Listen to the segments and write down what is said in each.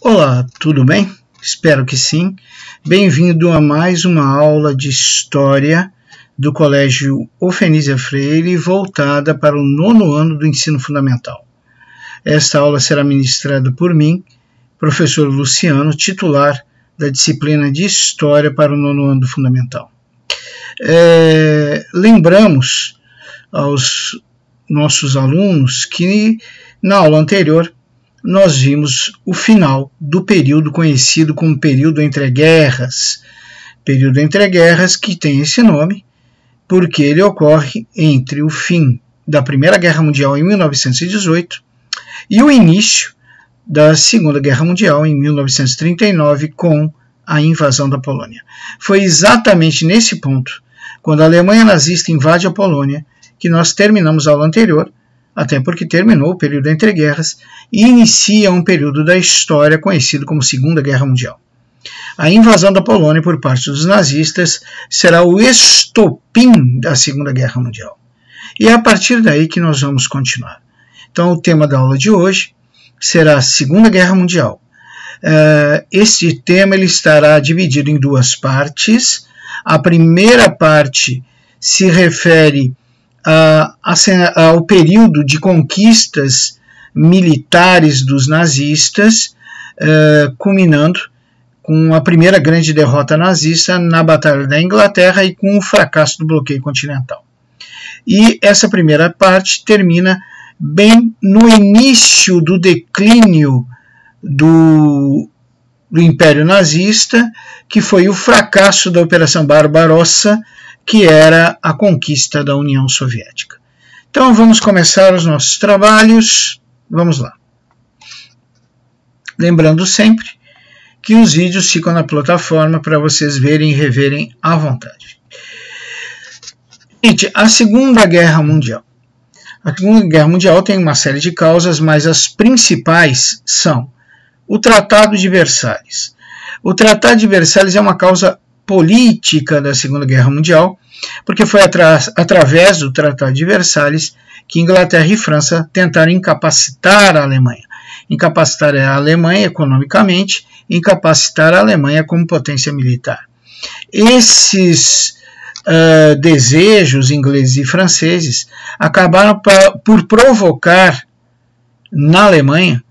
Olá, tudo bem? Espero que sim. Bem-vindo a mais uma aula de História do Colégio Ofenísia Freire, voltada para o 9º ano do ensino fundamental. Esta aula será ministrada por mim, professor Luciano, titular da disciplina de História para o 9º ano do fundamental. Lembramos aos nossos alunos que na aula anterior nós vimos o final do período conhecido como período entre guerras. Período entre guerras que tem esse nome porque ele ocorre entre o fim da Primeira Guerra Mundial em 1918 e o início da Segunda Guerra Mundial em 1939 com a invasão da Polônia. Foi exatamente nesse ponto, quando a Alemanha nazista invade a Polônia, que nós terminamos a aula anterior, até porque terminou o período entre guerras e inicia um período da história conhecido como Segunda Guerra Mundial. A invasão da Polônia por parte dos nazistas será o estopim da Segunda Guerra Mundial. E é a partir daí que nós vamos continuar. Então, o tema da aula de hoje será a Segunda Guerra Mundial. Este tema ele estará dividido em duas partes. A primeira parte se refere ao período de conquistas militares dos nazistas, culminando com a primeira grande derrota nazista na Batalha da Inglaterra e com o fracasso do bloqueio continental. E essa primeira parte termina bem no início do declínio do Império Nazista, que foi o fracasso da Operação Barbarossa, que era a conquista da União Soviética. Então vamos começar os nossos trabalhos. Vamos lá. Lembrando sempre que os vídeos ficam na plataforma para vocês verem e reverem à vontade. Gente, a Segunda Guerra Mundial. A Segunda Guerra Mundial tem uma série de causas, mas as principais são o Tratado de Versalhes. O Tratado de Versalhes é uma causa política da Segunda Guerra Mundial, porque foi através do Tratado de Versalhes que Inglaterra e França tentaram incapacitar a Alemanha. Incapacitar a Alemanha economicamente, incapacitar a Alemanha como potência militar. Esses desejos ingleses e franceses acabaram por provocar na Alemanha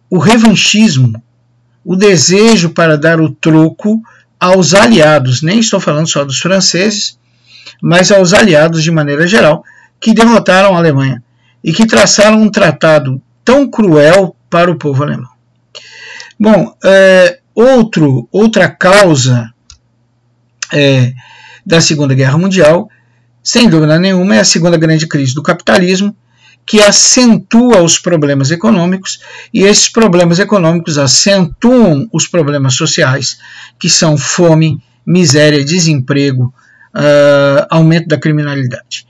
o revanchismo, o desejo para dar o troco aos aliados, nem estou falando só dos franceses, mas aos aliados de maneira geral, que derrotaram a Alemanha e que traçaram um tratado tão cruel para o povo alemão. Bom, outra causa da Segunda Guerra Mundial, sem dúvida nenhuma, é a segunda grande crise do capitalismo, que acentua os problemas econômicos, e esses problemas econômicos acentuam os problemas sociais, que são fome, miséria, desemprego, aumento da criminalidade.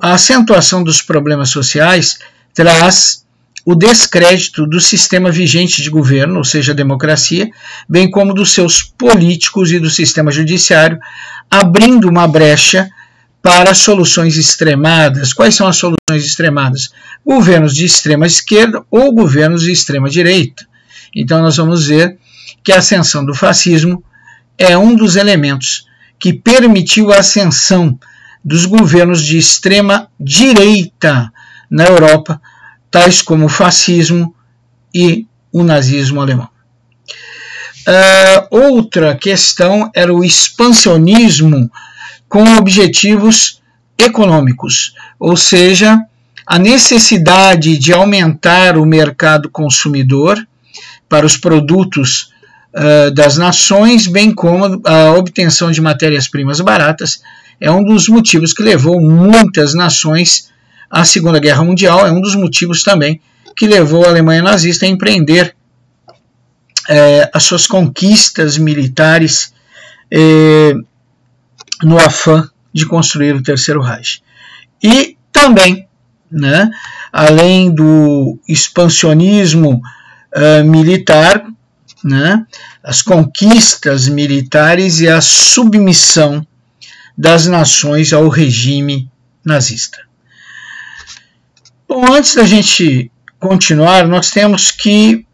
A acentuação dos problemas sociais traz o descrédito do sistema vigente de governo, ou seja, a democracia, bem como dos seus políticos e do sistema judiciário, abrindo uma brecha para soluções extremadas. Quais são as soluções extremadas? Governos de extrema esquerda ou governos de extrema direita. Então nós vamos ver que a ascensão do fascismo é um dos elementos que permitiu a ascensão dos governos de extrema direita na Europa, tais como o fascismo e o nazismo alemão. Outra questão era o expansionismo com objetivos econômicos, ou seja, a necessidade de aumentar o mercado consumidor para os produtos das nações, bem como a obtenção de matérias-primas baratas, é um dos motivos que levou muitas nações à Segunda Guerra Mundial, é um dos motivos também que levou a Alemanha nazista a empreender as suas conquistas militares no afã de construir o Terceiro Reich. E também, além do expansionismo militar, as conquistas militares e a submissão das nações ao regime nazista. Bom, antes da gente continuar, nós temos que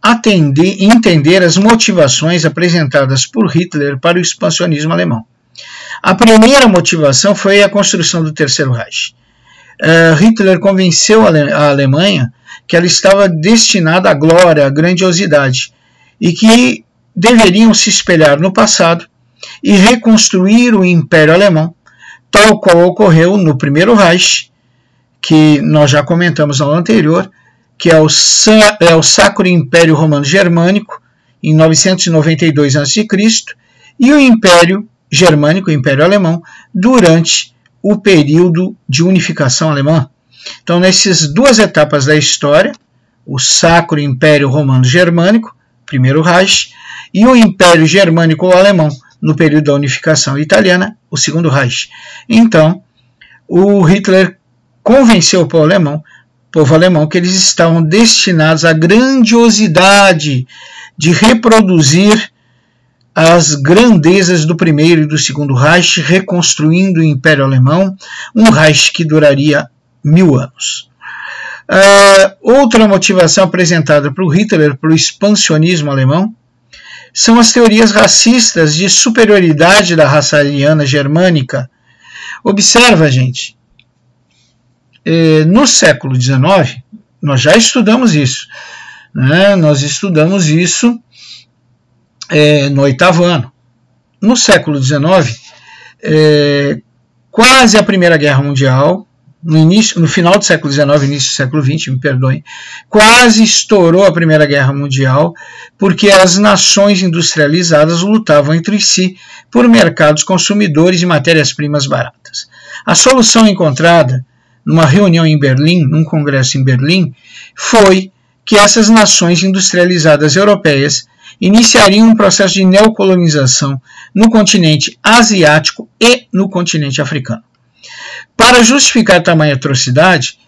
entender as motivações apresentadas por Hitler para o expansionismo alemão. A primeira motivação foi a construção do Terceiro Reich. Hitler convenceu a Alemanha que ela estava destinada à glória, à grandiosidade, e que deveriam se espelhar no passado e reconstruir o Império Alemão, tal qual ocorreu no Primeiro Reich, que nós já comentamos no anterior, que é o Sacro Império Romano Germânico, em 992 a.C., e o Império Germânico, o Império Alemão, durante o período de unificação alemã. Então, nessas duas etapas da história, o Sacro Império Romano Germânico, Primeiro Reich, e o Império Germânico Alemão, no período da unificação italiana, o Segundo Reich. Então, o Hitler convenceu o povo alemão que eles estavam destinados à grandiosidade de reproduzir as grandezas do Primeiro e do Segundo Reich, reconstruindo o Império Alemão, um Reich que duraria 1000 anos. Outra motivação apresentada por Hitler para o expansionismo alemão são as teorias racistas de superioridade da raça ariana germânica. Observa, gente, no século XIX, nós já estudamos isso, né? Nós estudamos isso no 8º ano. No século XIX, quase a Primeira Guerra Mundial, no final do século XIX, início do século XX, me perdoem, quase estourou a Primeira Guerra Mundial, porque as nações industrializadas lutavam entre si por mercados consumidores e matérias-primas baratas. A solução encontrada numa reunião em Berlim, num congresso em Berlim, foi que essas nações industrializadas europeias iniciariam um processo de neocolonização no continente asiático e no continente africano. Para justificar tamanha atrocidade,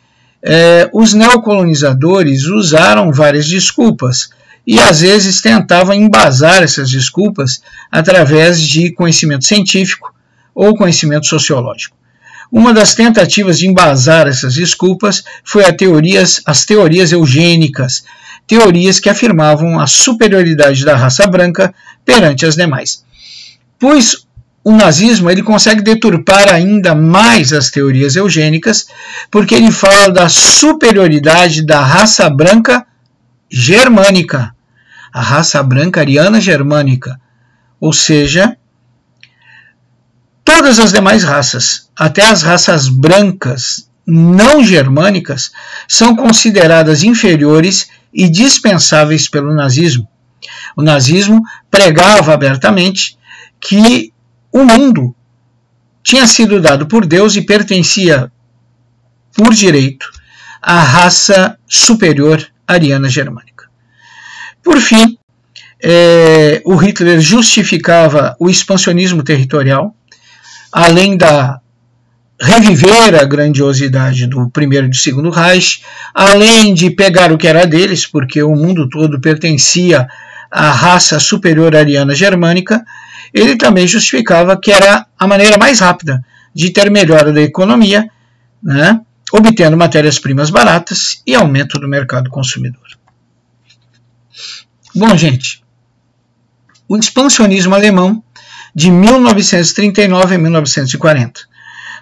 os neocolonizadores usaram várias desculpas e às vezes tentavam embasar essas desculpas através de conhecimento científico ou conhecimento sociológico. Uma das tentativas de embasar essas desculpas foi as teorias eugênicas, teorias que afirmavam a superioridade da raça branca perante as demais. Pois o nazismo ele consegue deturpar ainda mais as teorias eugênicas, porque ele fala da superioridade da raça branca germânica, a raça branca ariana germânica, ou seja, todas as demais raças, até as raças brancas não germânicas, são consideradas inferiores e dispensáveis pelo nazismo. O nazismo pregava abertamente que o mundo tinha sido dado por Deus e pertencia, por direito, à raça superior ariana germânica. Por fim, o Hitler justificava o expansionismo territorial, além da reviver a grandiosidade do Primeiro e do Segundo Reich, além de pegar o que era deles, porque o mundo todo pertencia à raça superior ariana germânica, ele também justificava que era a maneira mais rápida de ter melhora da economia, né, obtendo matérias-primas baratas e aumento do mercado consumidor. Bom, gente, o expansionismo alemão de 1939 a 1940.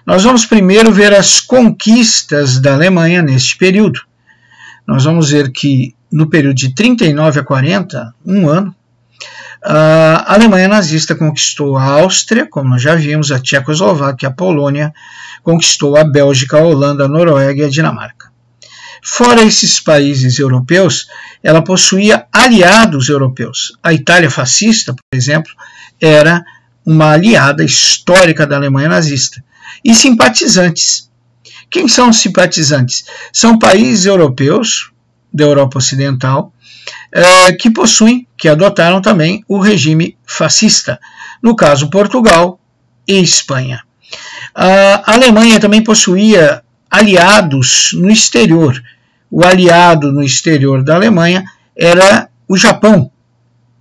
Nós vamos primeiro ver as conquistas da Alemanha neste período. Nós vamos ver que no período de 39 a 40, um ano, a Alemanha nazista conquistou a Áustria, como nós já vimos, a Tchecoslováquia, a Polônia, conquistou a Bélgica, a Holanda, a Noruega e a Dinamarca. Fora esses países europeus, ela possuía aliados europeus. A Itália fascista, por exemplo, era uma aliada histórica da Alemanha nazista. E simpatizantes. Quem são os simpatizantes? São países europeus, da Europa Ocidental, que adotaram também o regime fascista. No caso, Portugal e Espanha. A Alemanha também possuía aliados no exterior. O aliado no exterior da Alemanha era o Japão,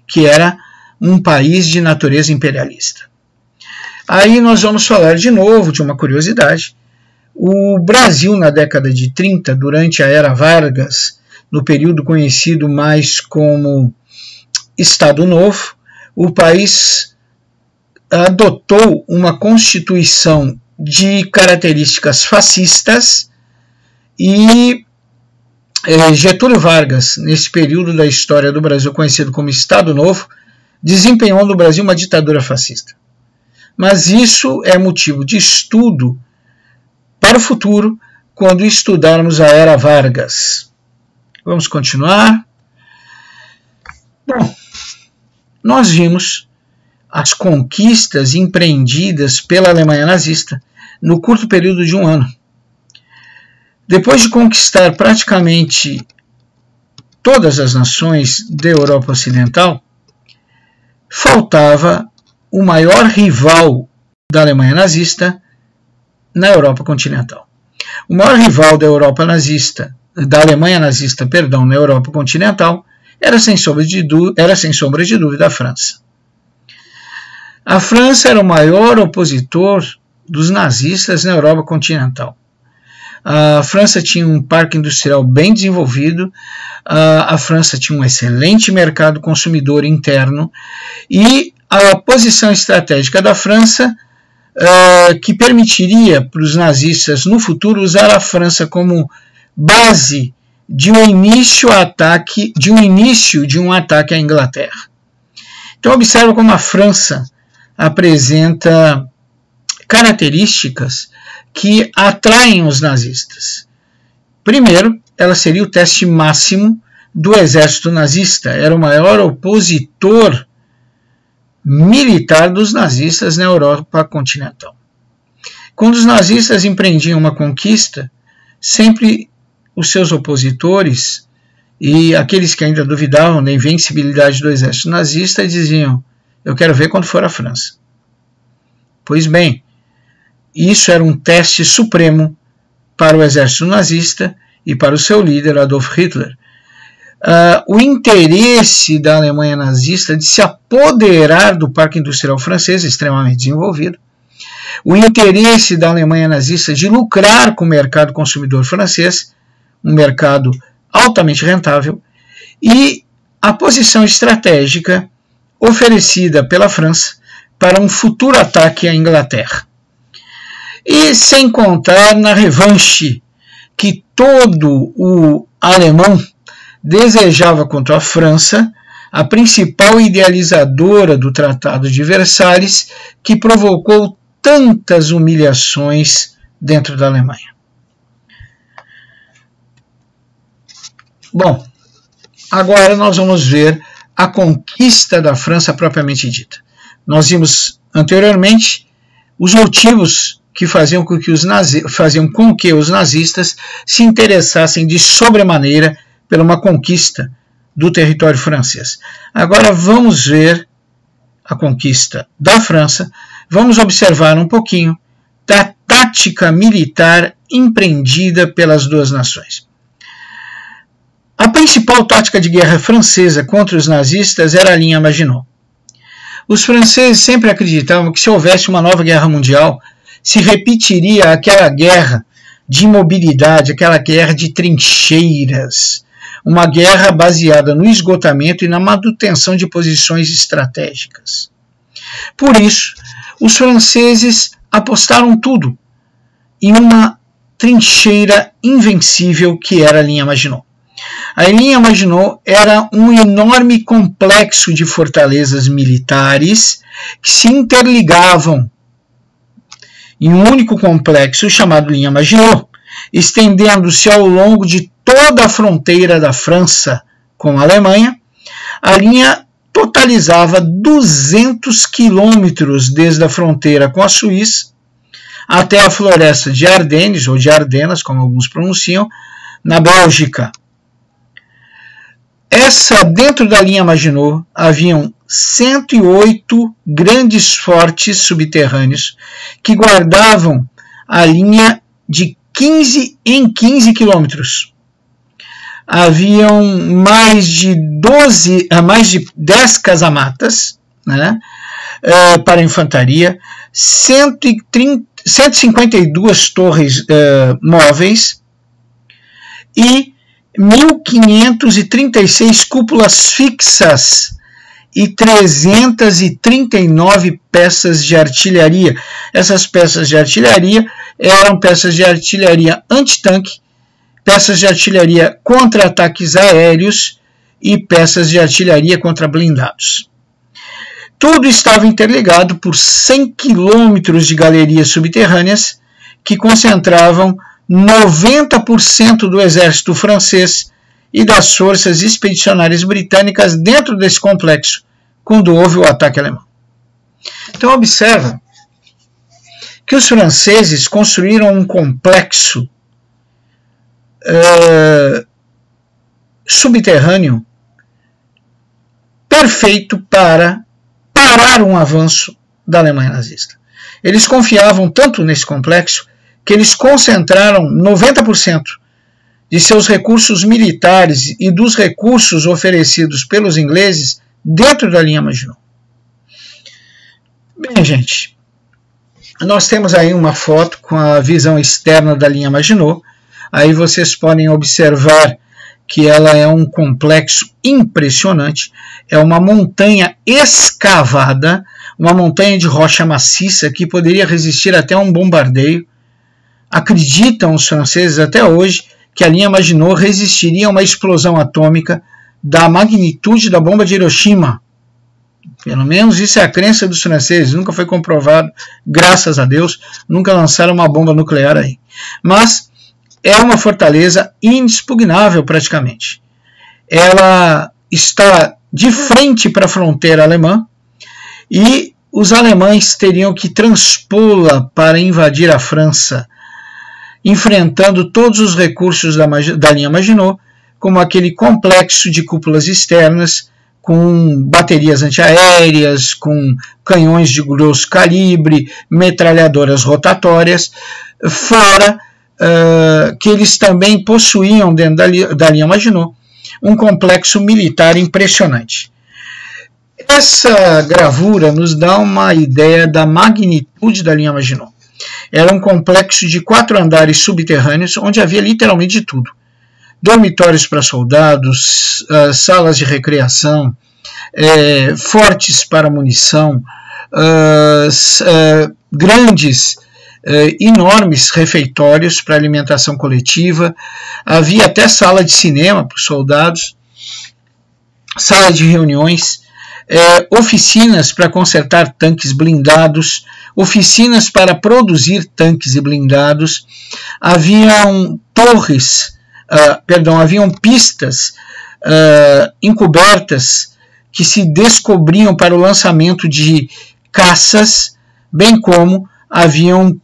que era um país de natureza imperialista. Aí nós vamos falar de novo de uma curiosidade. O Brasil, na década de 30, durante a Era Vargas, no período conhecido mais como Estado Novo, o país adotou uma constituição de características fascistas e Getúlio Vargas, nesse período da história do Brasil conhecido como Estado Novo, desempenhou no Brasil uma ditadura fascista. Mas isso é motivo de estudo para o futuro, quando estudarmos a Era Vargas. Vamos continuar. Bom, nós vimos as conquistas empreendidas pela Alemanha nazista no curto período de um ano. Depois de conquistar praticamente todas as nações da Europa Ocidental, faltava o maior rival da Alemanha nazista na Europa continental. O maior rival da Alemanha nazista, na Europa continental, era sem sombra de dúvida a França. A França era o maior opositor dos nazistas na Europa continental. A França tinha um parque industrial bem desenvolvido, a França tinha um excelente mercado consumidor interno e a posição estratégica da França que permitiria para os nazistas no futuro usar a França como base de um início de um ataque à Inglaterra. Então observa como a França apresenta características que atraem os nazistas. Primeiro, ela seria o teste máximo do exército nazista, era o maior opositor militar dos nazistas na Europa continental. Quando os nazistas empreendiam uma conquista, sempre os seus opositores e aqueles que ainda duvidavam da invencibilidade do exército nazista diziam: eu quero ver quando for a França. Pois bem, isso era um teste supremo para o exército nazista e para o seu líder, Adolf Hitler. O interesse da Alemanha nazista de se apoderar do parque industrial francês, extremamente desenvolvido, o interesse da Alemanha nazista de lucrar com o mercado consumidor francês, um mercado altamente rentável, e a posição estratégica oferecida pela França para um futuro ataque à Inglaterra. E sem contar na revanche que todo o alemão desejava contra a França, a principal idealizadora do Tratado de Versalhes, que provocou tantas humilhações dentro da Alemanha. Bom, agora nós vamos ver a conquista da França propriamente dita. Nós vimos anteriormente os motivos que faziam com que os nazistas se interessassem de sobremaneira por uma conquista do território francês. Agora vamos ver a conquista da França, vamos observar um pouquinho da tática militar empreendida pelas duas nações. A principal tática de guerra francesa contra os nazistas era a linha Maginot. Os franceses sempre acreditavam que se houvesse uma nova guerra mundial, se repetiria aquela guerra de imobilidade, aquela guerra de trincheiras, uma guerra baseada no esgotamento e na manutenção de posições estratégicas. Por isso, os franceses apostaram tudo em uma trincheira invencível que era a linha Maginot. A linha Maginot era um enorme complexo de fortalezas militares que se interligavam em um único complexo chamado linha Maginot, estendendo-se ao longo de toda a fronteira da França com a Alemanha. A linha totalizava 200 quilômetros desde a fronteira com a Suíça até a floresta de Ardennes, ou de Ardenas, como alguns pronunciam, na Bélgica. Dentro da linha Maginot haviam 108 grandes fortes subterrâneos que guardavam a linha de 15 em 15 quilômetros. Haviam mais de 10 casamatas, né, para a infantaria, 152 torres móveis e 1.536 cúpulas fixas e 339 peças de artilharia. Essas peças de artilharia eram peças de artilharia antitanque, peças de artilharia contra ataques aéreos e peças de artilharia contra blindados. Tudo estava interligado por 100 quilômetros de galerias subterrâneas que concentravam 90% do exército francês e das forças expedicionárias britânicas dentro desse complexo, quando houve o ataque alemão. Então observa que os franceses construíram um complexo subterrâneo perfeito para parar um avanço da Alemanha nazista. Eles confiavam tanto nesse complexo que eles concentraram 90% de seus recursos militares e dos recursos oferecidos pelos ingleses dentro da linha Maginot. Bem, gente, nós temos aí uma foto com a visão externa da linha Maginot. Aí vocês podem observar que ela é um complexo impressionante. É uma montanha escavada, uma montanha de rocha maciça que poderia resistir até a um bombardeio. Acreditam os franceses até hoje que a linha Maginot resistiria a uma explosão atômica da magnitude da bomba de Hiroshima. Pelo menos isso é a crença dos franceses, nunca foi comprovado, graças a Deus, nunca lançaram uma bomba nuclear aí. Mas é uma fortaleza inexpugnável praticamente. Ela está de frente para a fronteira alemã e os alemães teriam que transpô-la para invadir a França, enfrentando todos os recursos da linha Maginot, como aquele complexo de cúpulas externas, com baterias antiaéreas, com canhões de grosso calibre, metralhadoras rotatórias, fora que eles também possuíam dentro da linha Maginot um complexo militar impressionante. Essa gravura nos dá uma ideia da magnitude da linha Maginot. Era um complexo de 4 andares subterrâneos, onde havia literalmente de tudo. Dormitórios para soldados, salas de recreação, fortes para munição, grandes, enormes refeitórios para alimentação coletiva. Havia até sala de cinema para os soldados, sala de reuniões, oficinas para consertar tanques blindados, oficinas para produzir tanques e blindados. Haviam haviam pistas encobertas que se descobriam para o lançamento de caças, bem como haviam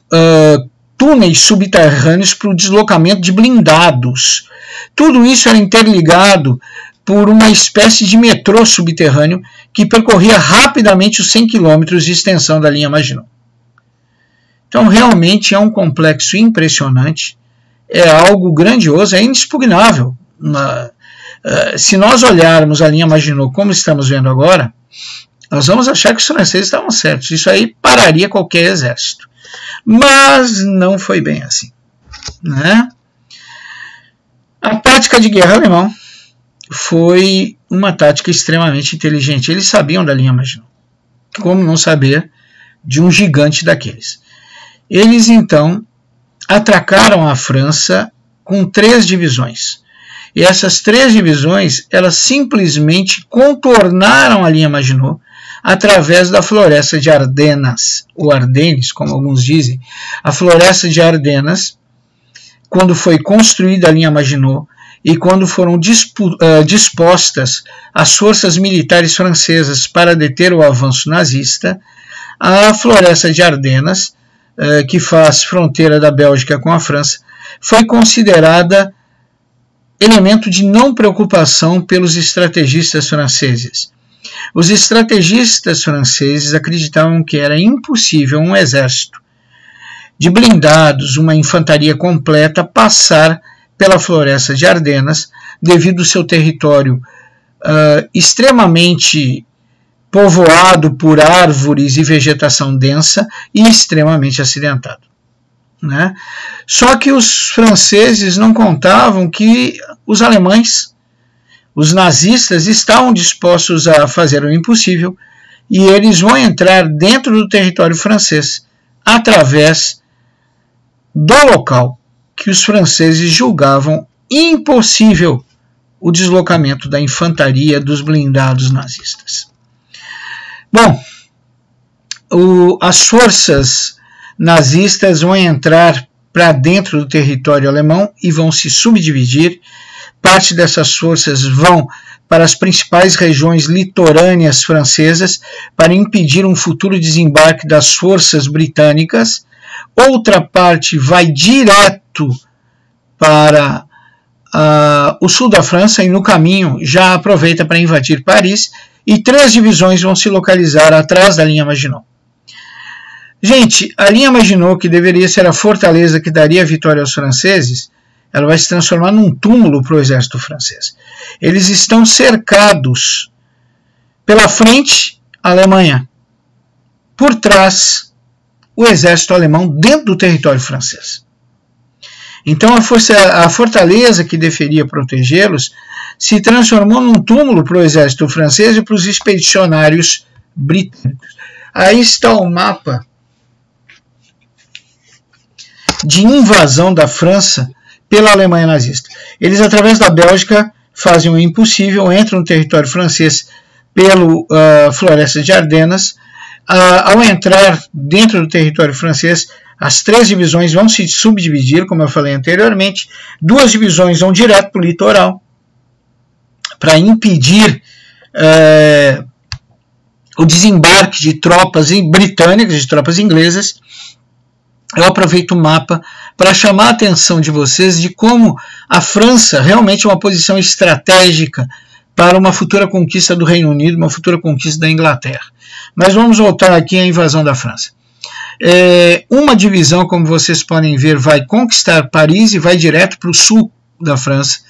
túneis subterrâneos para o deslocamento de blindados. Tudo isso era interligado por uma espécie de metrô subterrâneo que percorria rapidamente os 100 km de extensão da linha Maginot. Então, realmente é um complexo impressionante, é algo grandioso, é inexpugnável. Se nós olharmos a linha Maginot como estamos vendo agora, nós vamos achar que os franceses estavam certos. Isso aí pararia qualquer exército. Mas não foi bem assim, né? A tática de guerra alemã foi uma tática extremamente inteligente. Eles sabiam da linha Maginot. Como não saber de um gigante daqueles? Eles, então, atracaram a França com 3 divisões. E essas 3 divisões, elas simplesmente contornaram a linha Maginot através da floresta de Ardenas, ou Ardennes, como alguns dizem. A floresta de Ardenas, quando foi construída a linha Maginot e quando foram dispostas as forças militares francesas para deter o avanço nazista, a floresta de Ardenas, que faz fronteira da Bélgica com a França, foi considerada elemento de não preocupação pelos estrategistas franceses. Os estrategistas franceses acreditavam que era impossível um exército de blindados, uma infantaria completa, passar pela floresta de Ardenas, devido ao seu território extremamente povoado por árvores e vegetação densa e extremamente acidentado, né? Só que os franceses não contavam que os alemães, os nazistas, estavam dispostos a fazer o impossível e eles vão entrar dentro do território francês através do local que os franceses julgavam impossível o deslocamento da infantaria dos blindados nazistas. Bom, as forças nazistas vão entrar para dentro do território alemão e vão se subdividir. Parte dessas forças vão para as principais regiões litorâneas francesas para impedir um futuro desembarque das forças britânicas. Outra parte vai direto para o sul da França e no caminho já aproveita para invadir Paris, e 3 divisões vão se localizar atrás da linha Maginot. Gente, a linha Maginot, que deveria ser a fortaleza que daria a vitória aos franceses, ela vai se transformar num túmulo para o exército francês. Eles estão cercados pela frente, a Alemanha, por trás, o exército alemão dentro do território francês. Então a fortaleza que deveria protegê-los se transformou num túmulo para o exército francês e para os expedicionários britânicos. Aí está o mapa de invasão da França pela Alemanha nazista. Eles, através da Bélgica, fazem o impossível, entram no território francês pelo Floresta de Ardenas. Ao entrar dentro do território francês, as 3 divisões vão se subdividir, como eu falei anteriormente. 2 divisões vão direto para o litoral para impedir o desembarque de tropas britânicas, de tropas inglesas. Eu aproveito o mapa para chamar a atenção de vocês de como a França realmente é uma posição estratégica para uma futura conquista do Reino Unido, uma futura conquista da Inglaterra. Mas vamos voltar aqui à invasão da França. Uma divisão, como vocês podem ver, vai conquistar Paris e vai direto para o sul da França.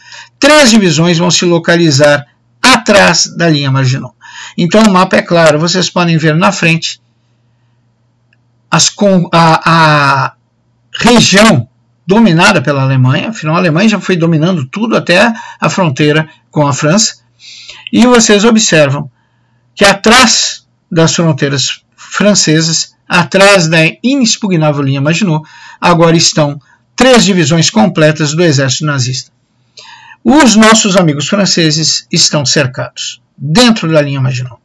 3 divisões vão se localizar atrás da linha Maginot. Então o mapa é claro, vocês podem ver na frente a região dominada pela Alemanha. Afinal, a Alemanha já foi dominando tudo até a fronteira com a França. E vocês observam que atrás das fronteiras francesas, atrás da inexpugnável linha Maginot, agora estão 3 divisões completas do exército nazista. Os nossos amigos franceses estão cercados dentro da linha Maginot.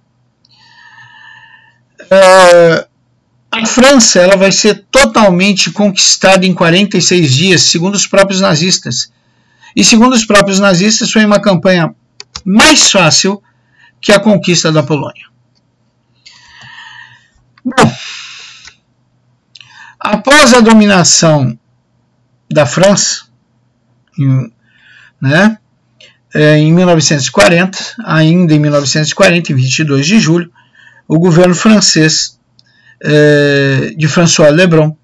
A França ela vai ser totalmente conquistada em 46 dias, segundo os próprios nazistas. E segundo os próprios nazistas, foi uma campanha mais fácil que a conquista da Polônia. Bom, após a dominação da França, em 1940, ainda em 1940, em 22 de julho, o governo francês de François Lebrun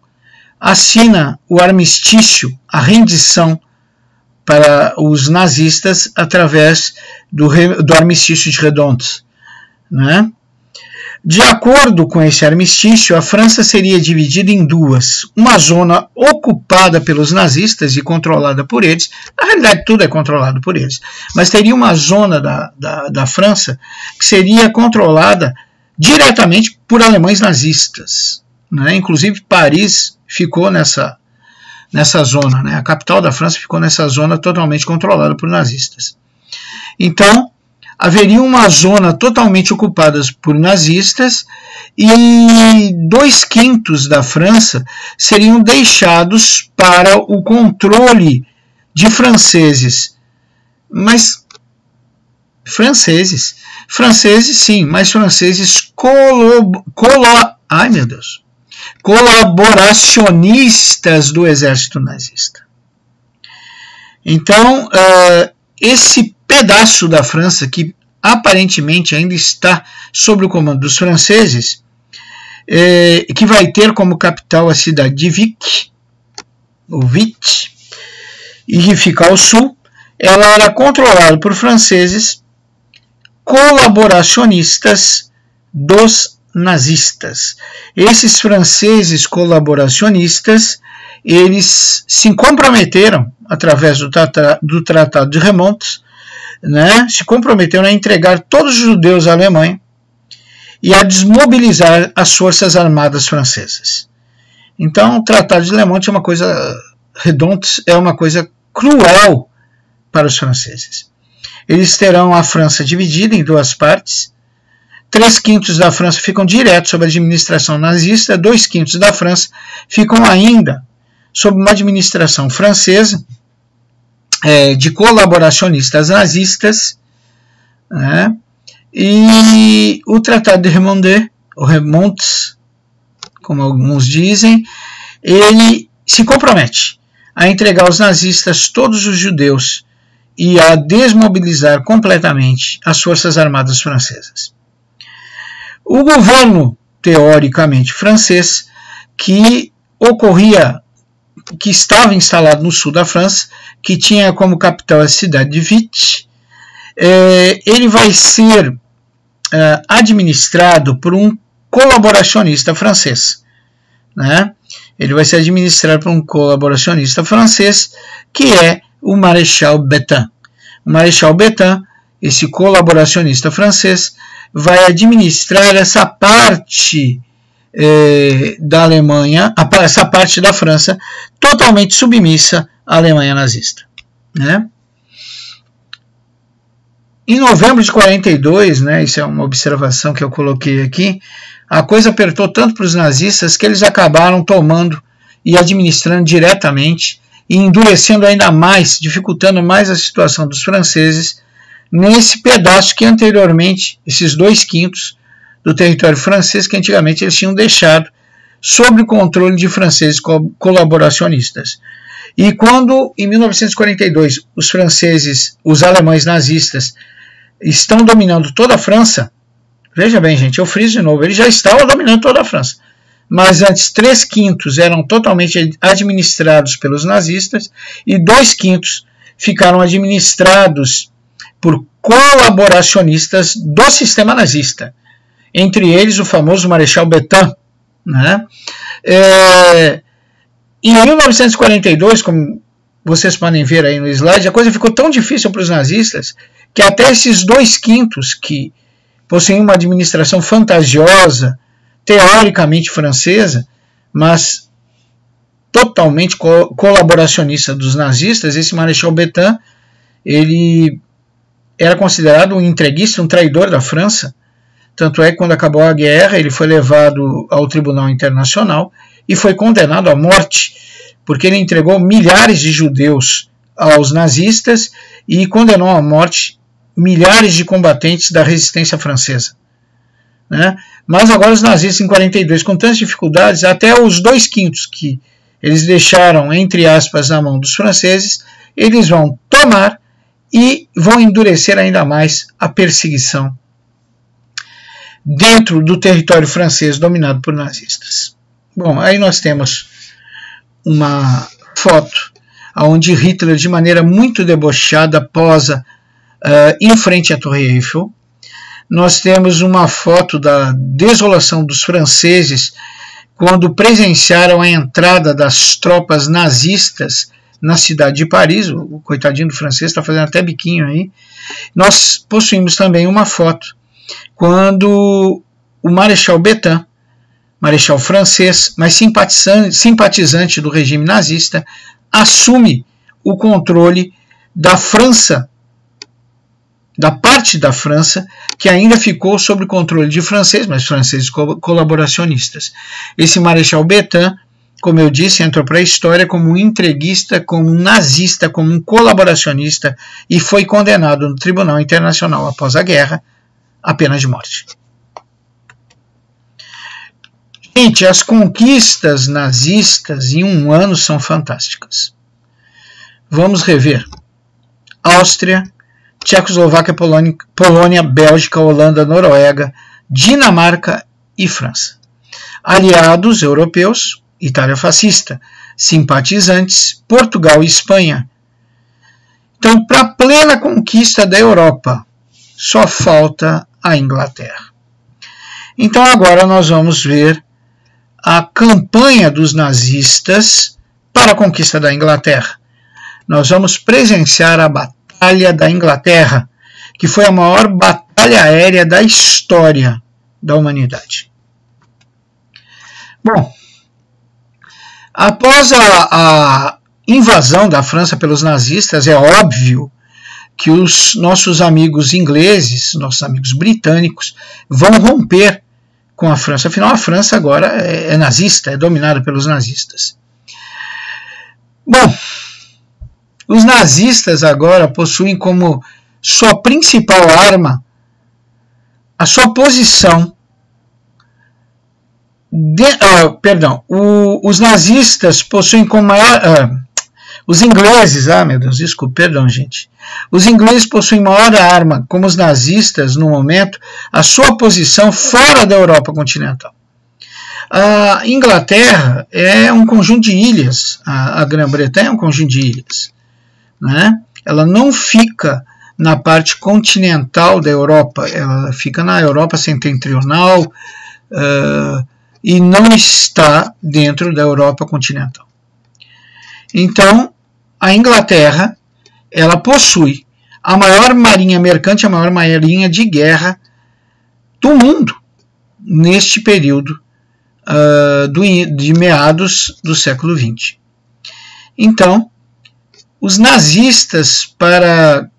assina o armistício, a rendição para os nazistas através do armistício de Redondes. De acordo com esse armistício, a França seria dividida em 2. Uma zona ocupada pelos nazistas e controlada por eles. Na realidade, tudo é controlado por eles. Mas teria uma zona da França que seria controlada diretamente por alemães nazistas. Inclusive, Paris ficou nessa zona. A capital da França ficou nessa zona totalmente controlada por nazistas. Então, haveria uma zona totalmente ocupada por nazistas e 2/5 da França seriam deixados para o controle de franceses. Mas franceses sim, mas franceses colaboracionistas do exército nazista. Então, esse pedaço da França que aparentemente ainda está sob o comando dos franceses, que vai ter como capital a cidade de Vicq, e que fica ao sul, ela era controlada por franceses colaboracionistas dos nazistas. Esses franceses colaboracionistas, eles se comprometeram, através do Tratado de Remontes, né, se comprometeram a entregar todos os judeus à Alemanha e a desmobilizar as forças armadas francesas. Então, o Tratado de Remontes é uma coisa, Remontes é uma coisa cruel para os franceses. Eles terão a França dividida em duas partes. 3/5 da França ficam direto sob a administração nazista, 2/5 da França ficam ainda sob uma administração francesa de colaboracionistas nazistas, né? E o Tratado de Remondes, ou Remontes, como alguns dizem, ele se compromete a entregar aos nazistas todos os judeus e a desmobilizar completamente as forças armadas francesas. O governo, teoricamente, francês, que estava instalado no sul da França, que tinha como capital a cidade de Vichy, ele vai ser administrado por um colaboracionista francês, né? Ele vai ser administrado por um colaboracionista francês, que é o Marechal Pétain. O Marechal Pétain, esse colaboracionista francês, vai administrar essa parte da Alemanha, essa parte da França totalmente submissa à Alemanha nazista, né? Em novembro de 42, né, isso é uma observação que eu coloquei aqui, a coisa apertou tanto para os nazistas que eles acabaram tomando e administrando diretamente e endurecendo ainda mais, dificultando mais a situação dos franceses nesse pedaço que anteriormente, esses 2/5 do território francês, que antigamente eles tinham deixado sob o controle de franceses colaboracionistas. E quando, em 1942, os franceses, os alemães nazistas, estão dominando toda a França, veja bem, gente, eu friso de novo, eles já estavam dominando toda a França, mas antes 3/5 eram totalmente administrados pelos nazistas e 2/5 ficaram administrados por colaboracionistas do sistema nazista, entre eles o famoso Marechal Pétain, né? Em 1942, como vocês podem ver aí no slide, a coisa ficou tão difícil para os nazistas que até esses 2/5 que possuem uma administração fantasiosa, teoricamente francesa, mas totalmente colaboracionista dos nazistas, esse Marechal Pétain, ele era considerado um entreguista, um traidor da França. Tanto é que quando acabou a guerra, ele foi levado ao Tribunal Internacional e foi condenado à morte, porque ele entregou milhares de judeus aos nazistas e condenou à morte milhares de combatentes da resistência francesa, né? Mas agora os nazistas em 42, com tantas dificuldades, até os 2/5 que eles deixaram, entre aspas, na mão dos franceses, eles vão tomar e vão endurecer ainda mais a perseguição dentro do território francês dominado por nazistas. Bom, aí nós temos uma foto onde Hitler, de maneira muito debochada, posa em frente à Torre Eiffel. Nós temos uma foto da desolação dos franceses quando presenciaram a entrada das tropas nazistas na cidade de Paris. O coitadinho do francês está fazendo até biquinho aí. Nós possuímos também uma foto quando o Marechal Pétain, marechal francês, mas simpatizante do regime nazista, assume o controle da França, da parte da França que ainda ficou sob o controle de franceses, mas franceses colaboracionistas. Esse Marechal Pétain, como eu disse, entrou para a história como um entreguista, como um nazista, como um colaboracionista e foi condenado no Tribunal Internacional após a guerra à pena de morte. Gente, as conquistas nazistas em um ano são fantásticas. Vamos rever. Áustria, Tchecoslováquia, Polônia, Bélgica, Holanda, Noruega, Dinamarca e França. Aliados europeus, Itália fascista, simpatizantes, Portugal e Espanha. Então, para a plena conquista da Europa, só falta a Inglaterra. Então, agora nós vamos ver a campanha dos nazistas para a conquista da Inglaterra. Nós vamos presenciar a Batalha da Inglaterra, que foi a maior batalha aérea da história da humanidade. Bom, após a invasão da França pelos nazistas, é óbvio que os nossos amigos ingleses, nossos amigos britânicos, vão romper com a França. Afinal, a França agora é nazista, é dominada pelos nazistas. Bom, os nazistas agora possuem como sua principal arma a sua posição. Os nazistas possuem como maior. Os ingleses, meu Deus, desculpa, perdão, gente. Os ingleses possuem maior arma, como os nazistas, no momento, a sua posição fora da Europa continental. A Inglaterra é um conjunto de ilhas, a Grã-Bretanha é um conjunto de ilhas, né? Ela não fica na parte continental da Europa, ela fica na Europa setentrional e não está dentro da Europa continental. Então, a Inglaterra, ela possui a maior marinha mercante, a maior marinha de guerra do mundo neste período de meados do século XX. Então, os nazistas, para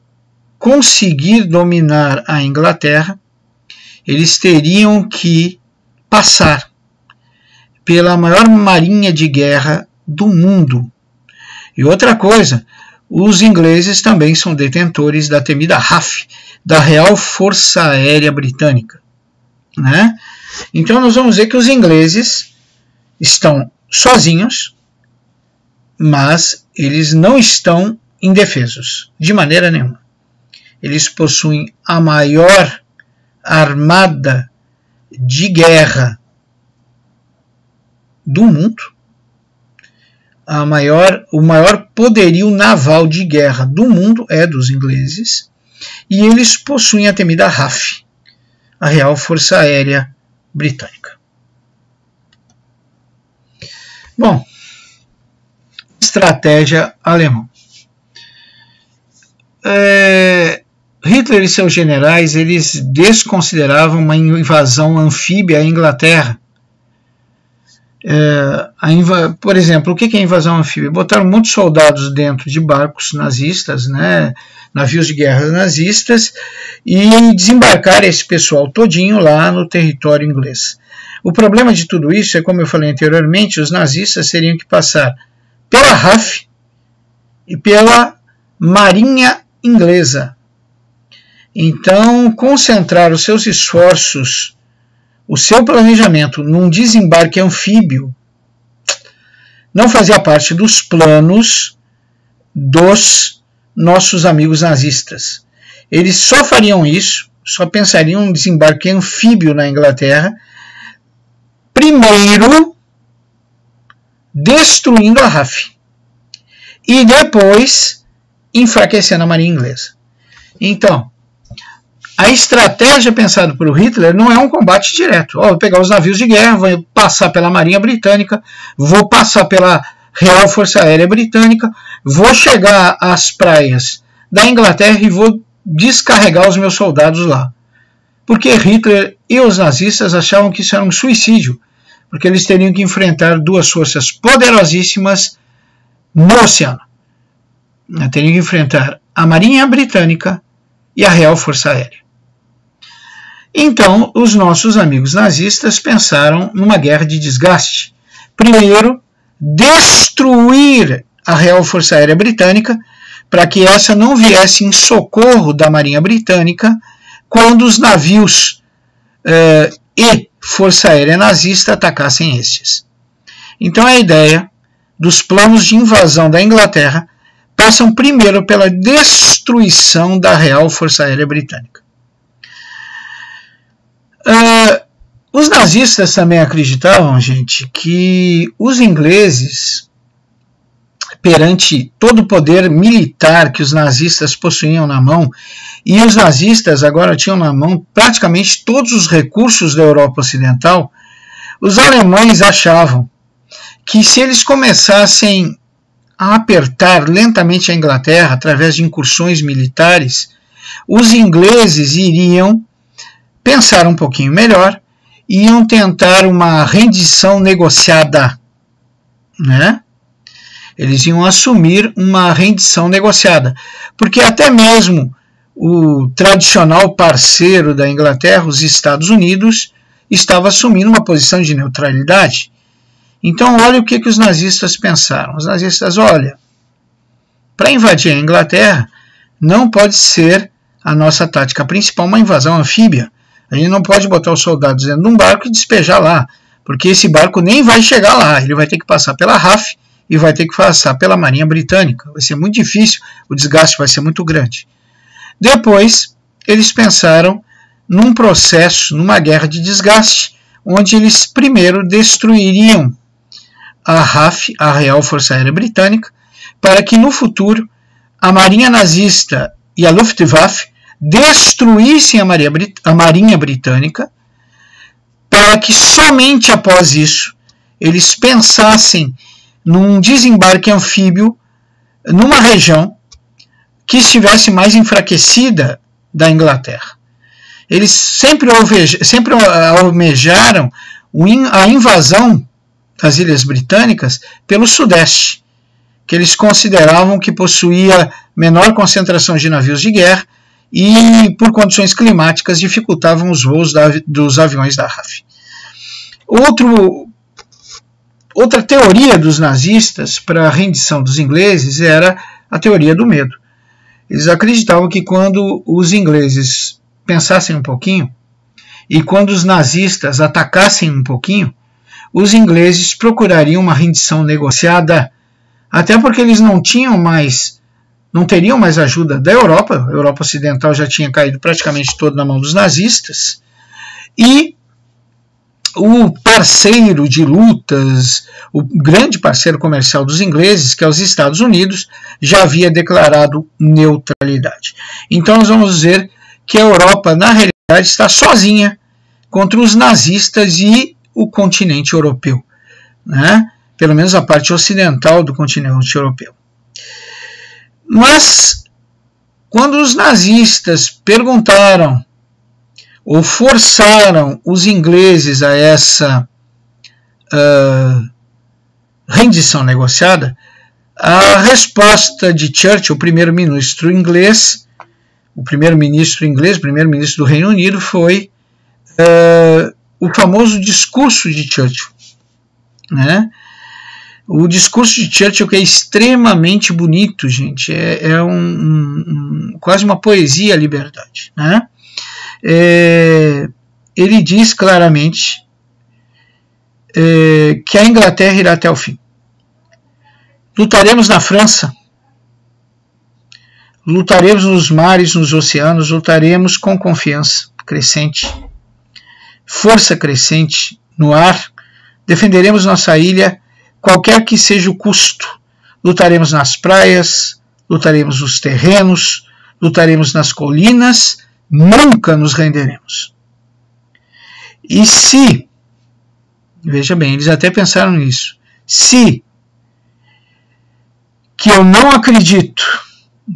conseguir dominar a Inglaterra, eles teriam que passar pela maior marinha de guerra do mundo. E outra coisa, os ingleses também são detentores da temida RAF, da Real Força Aérea Britânica, né? Então nós vamos ver que os ingleses estão sozinhos, mas eles não estão indefesos, de maneira nenhuma. Eles possuem a maior armada de guerra do mundo, o maior poderio naval de guerra do mundo é dos ingleses, e eles possuem a temida RAF, a Real Força Aérea Britânica. Bom, estratégia alemã. Hitler e seus generais, eles desconsideravam uma invasão anfíbia à Inglaterra. Por exemplo, o que é invasão anfíbia? Botaram muitos soldados dentro de barcos nazistas, né, navios de guerra nazistas, e desembarcar esse pessoal todinho lá no território inglês. O problema de tudo isso é, como eu falei anteriormente, os nazistas teriam que passar pela RAF e pela Marinha Inglesa. Então, concentrar os seus esforços, o seu planejamento num desembarque anfíbio não fazia parte dos planos dos nossos amigos nazistas. Eles só fariam isso, só pensariam em desembarque anfíbio na Inglaterra, primeiro destruindo a RAF e depois enfraquecendo a Marinha Inglesa. Então, a estratégia pensada por Hitler não é um combate direto. Vou pegar os navios de guerra, vou passar pela Marinha Britânica, vou passar pela Real Força Aérea Britânica, vou chegar às praias da Inglaterra e vou descarregar os meus soldados lá. Porque Hitler e os nazistas achavam que isso era um suicídio, porque eles teriam que enfrentar duas forças poderosíssimas no oceano. Teriam que enfrentar a Marinha Britânica e a Real Força Aérea. Então, os nossos amigos nazistas pensaram numa guerra de desgaste. Primeiro, destruir a Real Força Aérea Britânica, para que essa não viesse em socorro da Marinha Britânica quando os navios e Força Aérea nazista atacassem estes. Então, a ideia dos planos de invasão da Inglaterra passam primeiro pela destruição da Real Força Aérea Britânica. Os nazistas também acreditavam, gente, que os ingleses, perante todo o poder militar que os nazistas possuíam na mão, e os nazistas agora tinham na mão praticamente todos os recursos da Europa Ocidental, os alemães achavam que se eles começassem a apertar lentamente a Inglaterra através de incursões militares, os ingleses iriam pensar um pouquinho melhor e iam tentar uma rendição negociada, né? Eles iam assumir uma rendição negociada, porque até mesmo o tradicional parceiro da Inglaterra, os Estados Unidos, estava assumindo uma posição de neutralidade. Então, olha o que os nazistas pensaram. Os nazistas, olha, para invadir a Inglaterra, não pode ser a nossa tática principal uma invasão anfíbia. A gente não pode botar os soldados dentro de um barco e despejar lá, porque esse barco nem vai chegar lá, ele vai ter que passar pela RAF e vai ter que passar pela Marinha Britânica. Vai ser muito difícil, o desgaste vai ser muito grande. Depois, eles pensaram num processo, numa guerra de desgaste, onde eles primeiro destruiriam a RAF, a Real Força Aérea Britânica, para que no futuro a Marinha Nazista e a Luftwaffe destruíssem a Marinha Britânica, para que somente após isso eles pensassem num desembarque anfíbio numa região que estivesse mais enfraquecida da Inglaterra. Eles sempre almejaram a invasão das Ilhas Britânicas pelo Sudeste, que eles consideravam que possuía menor concentração de navios de guerra e, por condições climáticas, dificultavam os voos dos aviões da RAF. Outra teoria dos nazistas para a rendição dos ingleses era a teoria do medo. Eles acreditavam que quando os ingleses pensassem um pouquinho e quando os nazistas atacassem um pouquinho, os ingleses procurariam uma rendição negociada, até porque eles não teriam mais ajuda da Europa. A Europa Ocidental já tinha caído praticamente toda na mão dos nazistas, e o parceiro de lutas, o grande parceiro comercial dos ingleses, que é os Estados Unidos, já havia declarado neutralidade. Então nós vamos dizer que a Europa, na realidade, está sozinha contra os nazistas e o continente europeu, né? Pelo menos a parte ocidental do continente europeu. Mas, quando os nazistas perguntaram ou forçaram os ingleses a essa rendição negociada, a resposta de Churchill, o primeiro-ministro inglês do Reino Unido, foi o famoso discurso de Churchill, né? O discurso de Churchill, que é extremamente bonito, gente, quase uma poesia à liberdade, né? Ele diz claramente que a Inglaterra irá até o fim. Lutaremos na França, lutaremos nos mares, nos oceanos, lutaremos com confiança crescente, força crescente no ar, defenderemos nossa ilha, qualquer que seja o custo. Lutaremos nas praias, lutaremos nos terrenos, lutaremos nas colinas, nunca nos renderemos. E se, veja bem, eles até pensaram nisso, se que eu não acredito,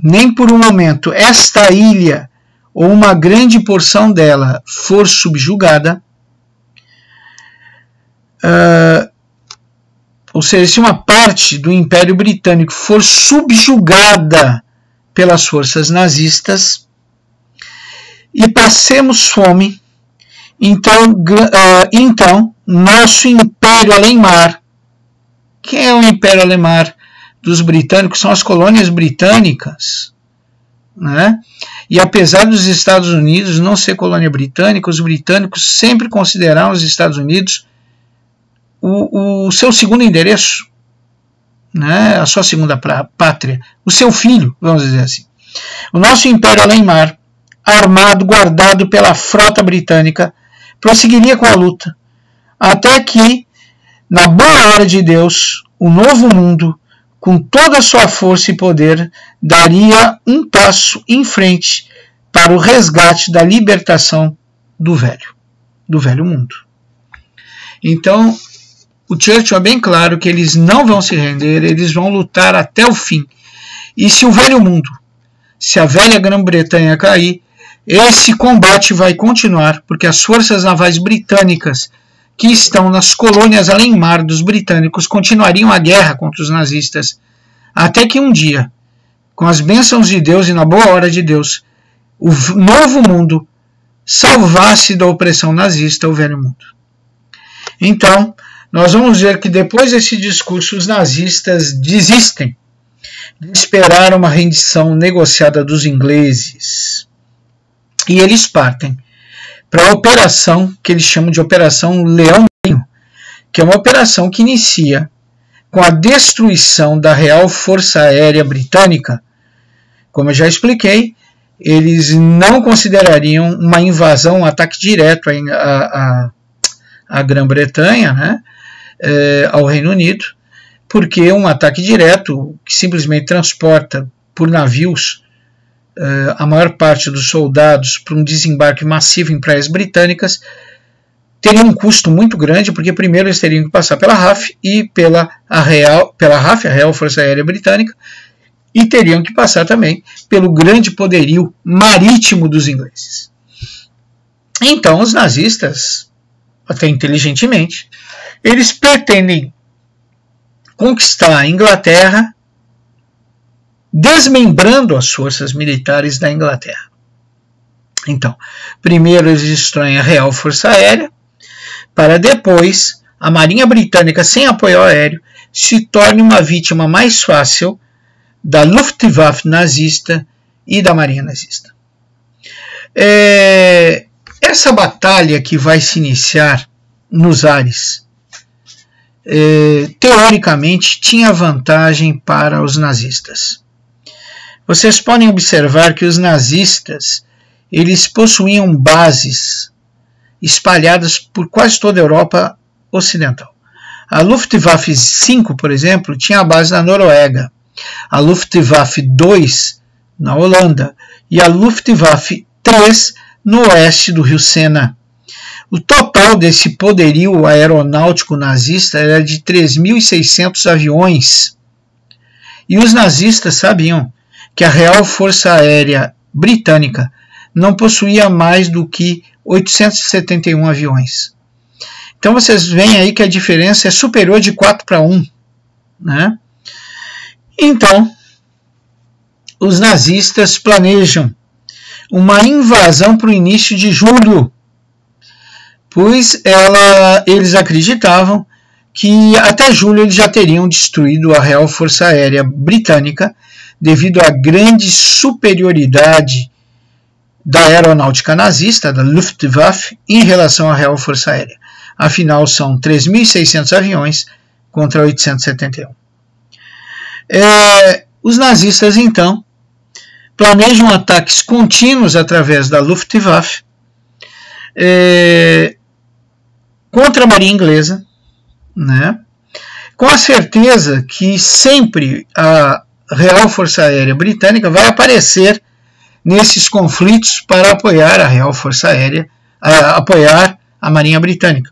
nem por um momento, esta ilha ou uma grande porção dela for subjugada, ou seja, se uma parte do Império Britânico for subjugada pelas forças nazistas e passemos fome, então nosso Império Além-Mar, quem é o Império Além-Mar dos britânicos? São as colônias britânicas, né? E apesar dos Estados Unidos não ser colônia britânica, os britânicos sempre consideraram os Estados Unidos o seu segundo endereço, né? A sua segunda pátria, o seu filho, vamos dizer assim. O nosso Império Além-Mar, armado, guardado pela frota britânica, prosseguiria com a luta, até que, na boa hora de Deus, o novo mundo, com toda a sua força e poder, daria um passo em frente para o resgate da libertação do velho mundo. Então, o Churchill é bem claro que eles não vão se render, eles vão lutar até o fim. E se o velho mundo, se a velha Grã-Bretanha cair, esse combate vai continuar, porque as forças navais britânicas que estão nas colônias além mar dos britânicos continuariam a guerra contra os nazistas, até que um dia, com as bênçãos de Deus e na boa hora de Deus, o novo mundo salvasse da opressão nazista o velho mundo. Então, nós vamos ver que depois desse discurso os nazistas desistem de esperar uma rendição negociada dos ingleses. E eles partem para a operação que eles chamam de Operação Leão Marinho, que é uma operação que inicia com a destruição da Real Força Aérea Britânica. Como eu já expliquei, eles não considerariam uma invasão, um ataque direto à Grã-Bretanha, né, ao Reino Unido, porque um ataque direto, que simplesmente transporta por navios a maior parte dos soldados para um desembarque massivo em praias britânicas, teria um custo muito grande, porque primeiro eles teriam que passar pela RAF e pela RAF, a Real Força Aérea Britânica, e teriam que passar também pelo grande poderio marítimo dos ingleses. Então os nazistas, até inteligentemente, eles pretendem conquistar a Inglaterra desmembrando as forças militares da Inglaterra. Então, primeiro eles destroem a Real Força Aérea, para depois a Marinha Britânica sem apoio aéreo se torne uma vítima mais fácil da Luftwaffe nazista e da Marinha nazista. Essa batalha que vai se iniciar nos ares, teoricamente, tinha vantagem para os nazistas. Vocês podem observar que os nazistas eles possuíam bases espalhadas por quase toda a Europa Ocidental. A Luftwaffe 5, por exemplo, tinha a base na Noruega, a Luftwaffe 2 na Holanda e a Luftwaffe 3 no oeste do rio Sena. O total desse poderio aeronáutico nazista era de 3.600 aviões. E os nazistas sabiam que a Real Força Aérea Britânica não possuía mais do que 871 aviões. Então vocês veem aí que a diferença é superior de 4-1, né? Então, os nazistas planejam uma invasão para o início de julho, pois eles acreditavam que até julho eles já teriam destruído a Real Força Aérea Britânica devido à grande superioridade da aeronáutica nazista, da Luftwaffe, em relação à Real Força Aérea. Afinal, são 3.600 aviões contra 871. Os nazistas, então, planejam ataques contínuos através da Luftwaffe contra a Marinha Inglesa, né, com a certeza que sempre a Real Força Aérea Britânica vai aparecer nesses conflitos para apoiar a Real Força Aérea, apoiar a Marinha Britânica.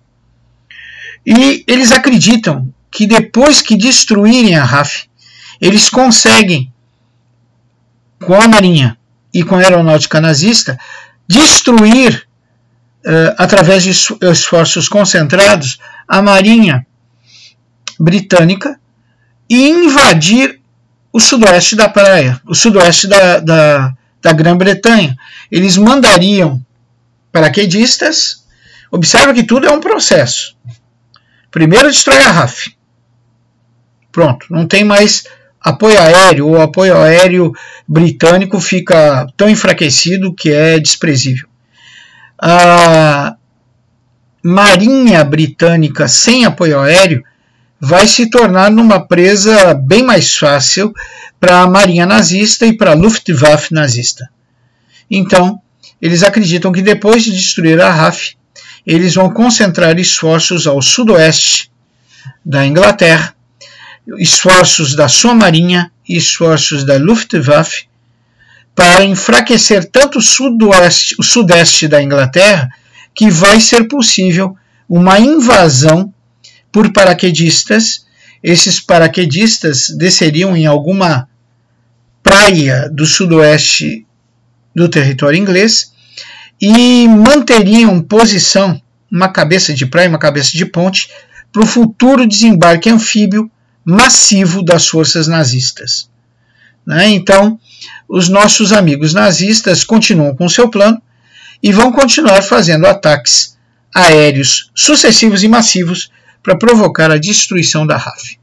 E eles acreditam que depois que destruírem a RAF, eles conseguem, com a Marinha e com a aeronáutica nazista, destruir, através de esforços concentrados, a Marinha Britânica e invadir o sudoeste da praia, o sudoeste da Grã-Bretanha. Eles mandariam paraquedistas. Observa que tudo é um processo. Primeiro destrói a RAF. Pronto, não tem mais apoio aéreo, ou o apoio aéreo britânico fica tão enfraquecido que é desprezível. A Marinha Britânica sem apoio aéreo vai se tornar numa presa bem mais fácil para a Marinha nazista e para a Luftwaffe nazista. Então, eles acreditam que depois de destruir a RAF, eles vão concentrar esforços ao sudoeste da Inglaterra, esforços da sua marinha e esforços da Luftwaffe para enfraquecer tanto o sudeste da Inglaterra que vai ser possível uma invasão por paraquedistas. Esses paraquedistas desceriam em alguma praia do sudoeste do território inglês e manteriam posição, uma cabeça de praia, uma cabeça de ponte, para o futuro desembarque anfíbio massivo das forças nazistas. Então, os nossos amigos nazistas continuam com seu plano e vão continuar fazendo ataques aéreos sucessivos e massivos para provocar a destruição da RAF.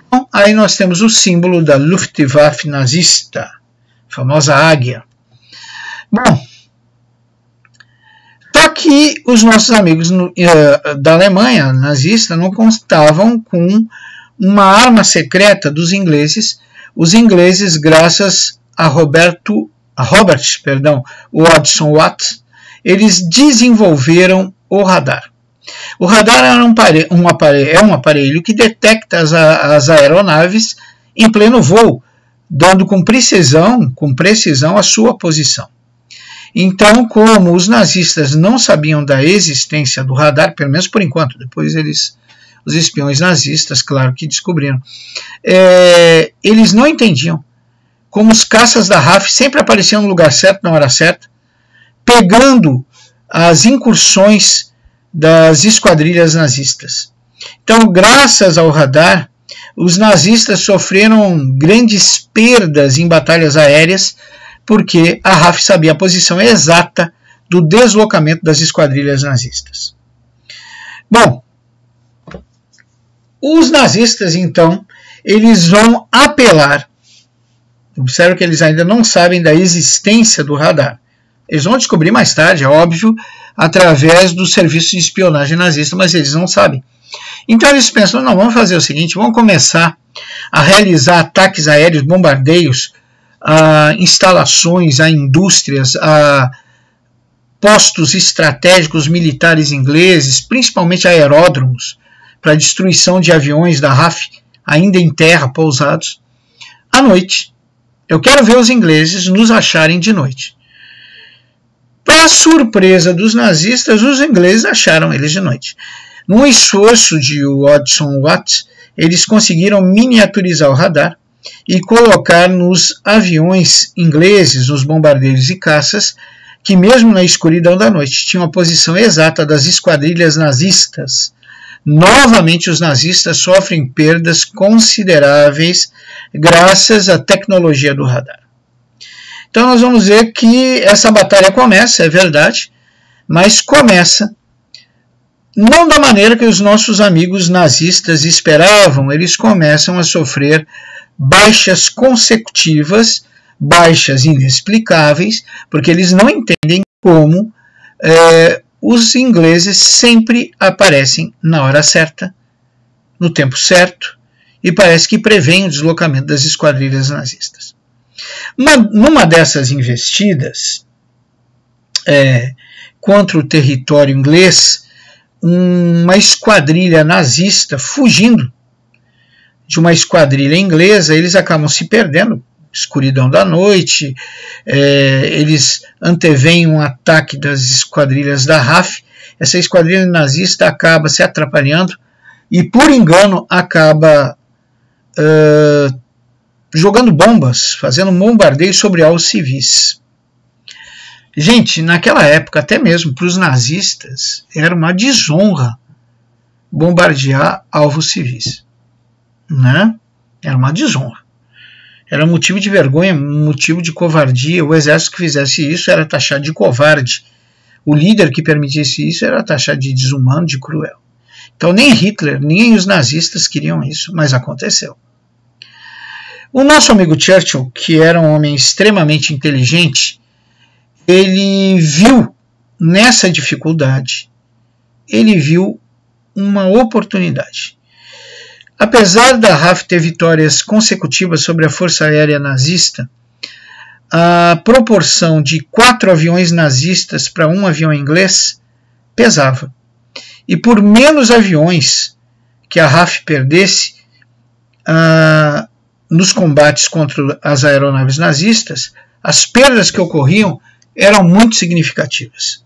Então, aí nós temos o símbolo da Luftwaffe nazista, a famosa águia. Bom, só que os nossos amigos da Alemanha nazista não contavam com uma arma secreta dos ingleses. Os ingleses, graças a Robert Watson Watt, eles desenvolveram o radar. O radar é um aparelho que detecta as aeronaves em pleno voo, dando com precisão a sua posição. Então, como os nazistas não sabiam da existência do radar, pelo menos por enquanto, depois os espiões nazistas, claro que descobriram, eles não entendiam como os caças da RAF sempre apareciam no lugar certo, na hora certa, pegando as incursões das esquadrilhas nazistas. Então, graças ao radar, os nazistas sofreram grandes perdas em batalhas aéreas, porque a RAF sabia a posição exata do deslocamento das esquadrilhas nazistas. Bom, os nazistas, então, eles vão apelar. Observe que eles ainda não sabem da existência do radar. Eles vão descobrir mais tarde, é óbvio, através do serviço de espionagem nazista, mas eles não sabem. Então eles pensam, não, vamos fazer o seguinte, vamos começar a realizar ataques aéreos, bombardeios, a instalações, a indústrias, a postos estratégicos militares ingleses, principalmente aeródromos, para destruição de aviões da RAF, ainda em terra, pousados, à noite. Eu quero ver os ingleses nos acharem de noite. Para a surpresa dos nazistas, os ingleses acharam eles de noite. Num esforço de Watson Watt, eles conseguiram miniaturizar o radar e colocar nos aviões ingleses, nos bombardeiros e caças, que mesmo na escuridão da noite tinham a posição exata das esquadrilhas nazistas. Novamente os nazistas sofrem perdas consideráveis graças à tecnologia do radar. Então nós vamos ver que essa batalha começa, é verdade, mas começa não da maneira que os nossos amigos nazistas esperavam. Eles começam a sofrer baixas consecutivas, baixas inexplicáveis, porque eles não entendem como os ingleses sempre aparecem na hora certa, no tempo certo, e parece que prevêem o deslocamento das esquadrilhas nazistas. Numa dessas investidas contra o território inglês, uma esquadrilha nazista fugindo de uma esquadrilha inglesa, eles acabam se perdendo, escuridão da noite, eles anteveem um ataque das esquadrilhas da RAF, essa esquadrilha nazista acaba se atrapalhando e por engano acaba jogando bombas, fazendo um bombardeio sobre alvos civis. Gente, naquela época, até mesmo para os nazistas, era uma desonra bombardear alvos civis. Né? Era uma desonra. Era motivo de vergonha, motivo de covardia. O exército que fizesse isso era taxado de covarde. O líder que permitisse isso era taxado de desumano, de cruel. Então nem Hitler, nem os nazistas queriam isso, mas aconteceu. O nosso amigo Churchill, que era um homem extremamente inteligente, ele viu nessa dificuldade, ele viu uma oportunidade. Apesar da RAF ter vitórias consecutivas sobre a Força Aérea Nazista, a proporção de 4 aviões nazistas para um avião inglês pesava. E por menos aviões que a RAF perdesse nos combates contra as aeronaves nazistas, as perdas que ocorriam eram muito significativas.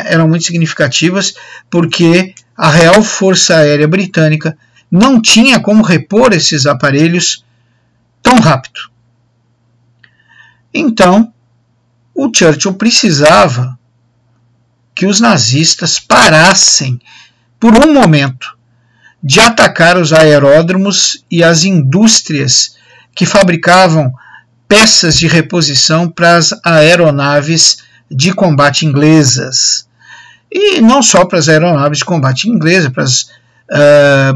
Eram muito significativas porque a Real Força Aérea Britânica não tinha como repor esses aparelhos tão rápido. Então, o Churchill precisava que os nazistas parassem por um momento de atacar os aeródromos e as indústrias que fabricavam peças de reposição para as aeronaves de combate inglesas. E não só para as aeronaves de combate inglesas, para as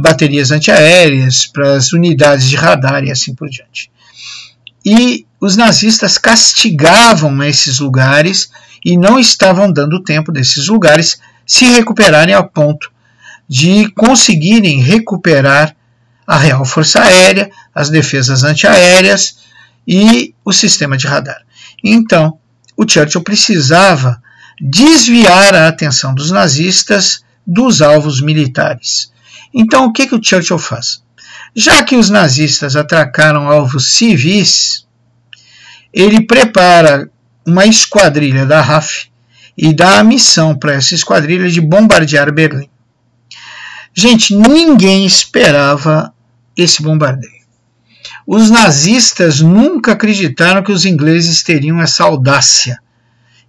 baterias antiaéreas, para as unidades de radar e assim por diante. E os nazistas castigavam esses lugares e não estavam dando tempo desses lugares se recuperarem a ponto de conseguirem recuperar a Real Força Aérea, as defesas antiaéreas e o sistema de radar. Então, o Churchill precisava desviar a atenção dos nazistas dos alvos militares. Então, o que o Churchill faz? Já que os nazistas atacaram alvos civis, ele prepara uma esquadrilha da RAF e dá a missão para essa esquadrilha de bombardear Berlim. Gente, ninguém esperava esse bombardeio. Os nazistas nunca acreditaram que os ingleses teriam essa audácia.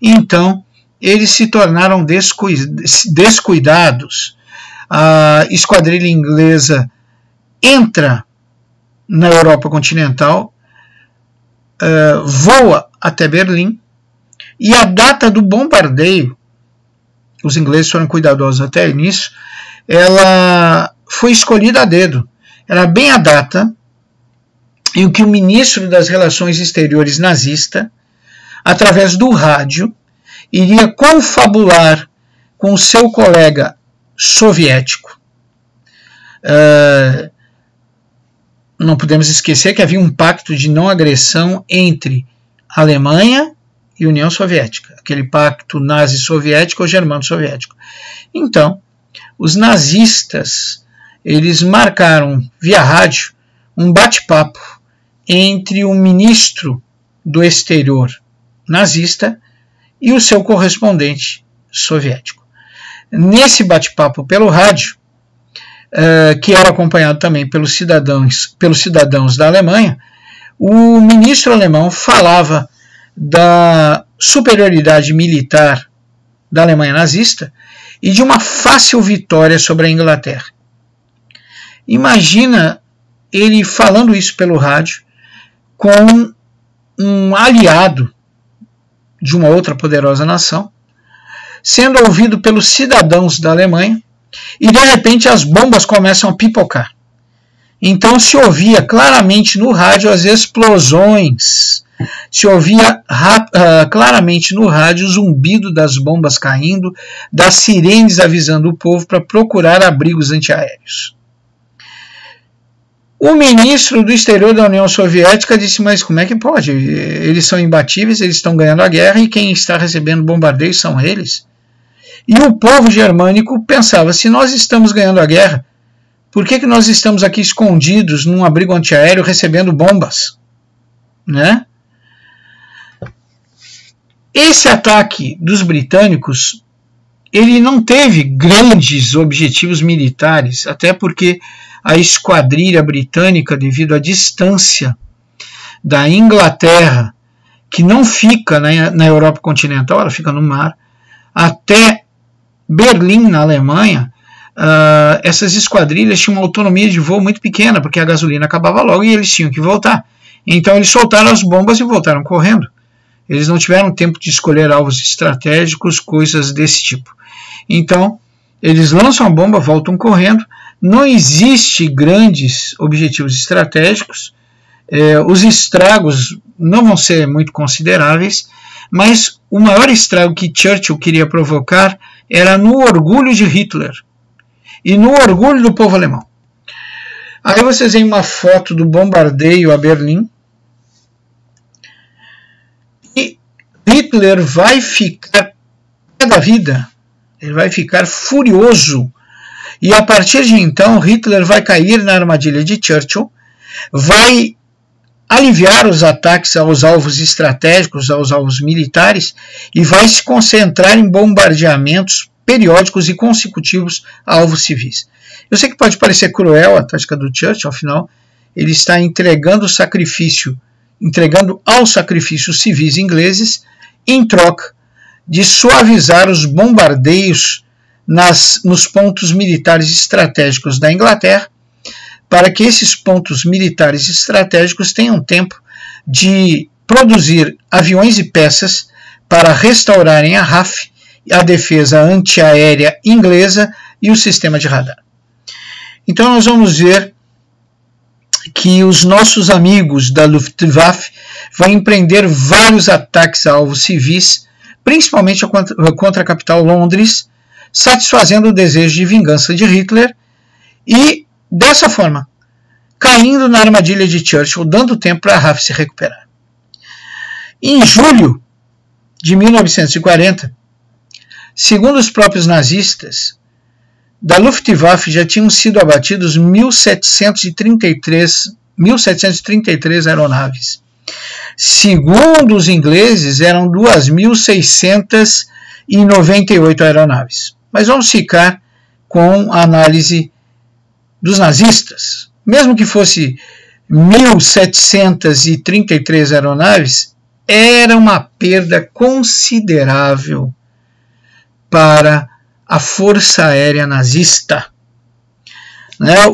Então, eles se tornaram descuidados. A esquadrilha inglesa entra na Europa continental, voa até Berlim, e a data do bombardeio, os ingleses foram cuidadosos até nisso, ela foi escolhida a dedo. Era bem a data em que o ministro das Relações Exteriores nazista, através do rádio, iria confabular com o seu colega soviético. Não podemos esquecer que havia um pacto de não agressão entre a Alemanha e a União Soviética, aquele pacto nazi-soviético ou germano-soviético. Então, os nazistas, eles marcaram via rádio um bate-papo entre o ministro do exterior nazista e o seu correspondente soviético. Nesse bate-papo pelo rádio, que era acompanhado também pelos cidadãos da Alemanha, o ministro alemão falava da superioridade militar da Alemanha nazista e de uma fácil vitória sobre a Inglaterra. Imagina ele falando isso pelo rádio com um aliado de uma outra poderosa nação, sendo ouvido pelos cidadãos da Alemanha, e de repente as bombas começam a pipocar. Então se ouvia claramente no rádio as explosões, se ouvia claramente no rádio o zumbido das bombas caindo, das sirenes avisando o povo para procurar abrigos antiaéreos. O ministro do exterior da União Soviética disse, mas como é que pode? Eles são imbatíveis, eles estão ganhando a guerra e quem está recebendo bombardeios são eles. E o povo germânico pensava, se nós estamos ganhando a guerra, por que nós estamos aqui escondidos num abrigo antiaéreo recebendo bombas? Né? Esse ataque dos britânicos, ele não teve grandes objetivos militares, até porque a esquadrilha britânica, devido à distância da Inglaterra, que não fica na Europa continental, ela fica no mar, até Berlim, na Alemanha, essas esquadrilhas tinham uma autonomia de voo muito pequena, porque a gasolina acabava logo e eles tinham que voltar. Então eles soltaram as bombas e voltaram correndo. Eles não tiveram tempo de escolher alvos estratégicos, coisas desse tipo. Então, eles lançam a bomba, voltam correndo. Não existe grandes objetivos estratégicos. Os estragos não vão ser muito consideráveis, mas o maior estrago que Churchill queria provocar era no orgulho de Hitler e no orgulho do povo alemão. Aí vocês veem uma foto do bombardeio a Berlim. E Hitler vai ficar pé da vida, ele vai ficar furioso. E a partir de então, Hitler vai cair na armadilha de Churchill, vai aliviar os ataques aos alvos estratégicos, aos alvos militares, e vai se concentrar em bombardeamentos periódicos e consecutivos a alvos civis. Eu sei que pode parecer cruel a tática do Churchill, afinal, ele está entregando aos sacrifícios civis ingleses em troca de suavizar os bombardeios nos pontos militares estratégicos da Inglaterra, para que esses pontos militares estratégicos tenham tempo de produzir aviões e peças para restaurarem a RAF, a defesa antiaérea inglesa e o sistema de radar. Então nós vamos ver que os nossos amigos da Luftwaffe vão empreender vários ataques a alvos civis, principalmente contra a capital Londres, satisfazendo o desejo de vingança de Hitler e, dessa forma, caindo na armadilha de Churchill, dando tempo para a RAF se recuperar. Em julho de 1940, segundo os próprios nazistas, da Luftwaffe já tinham sido abatidos 1.733 aeronaves. Segundo os ingleses, eram 2.698 aeronaves. Mas vamos ficar com a análise dos nazistas. Mesmo que fosse 1.733 aeronaves, era uma perda considerável para a Força Aérea Nazista.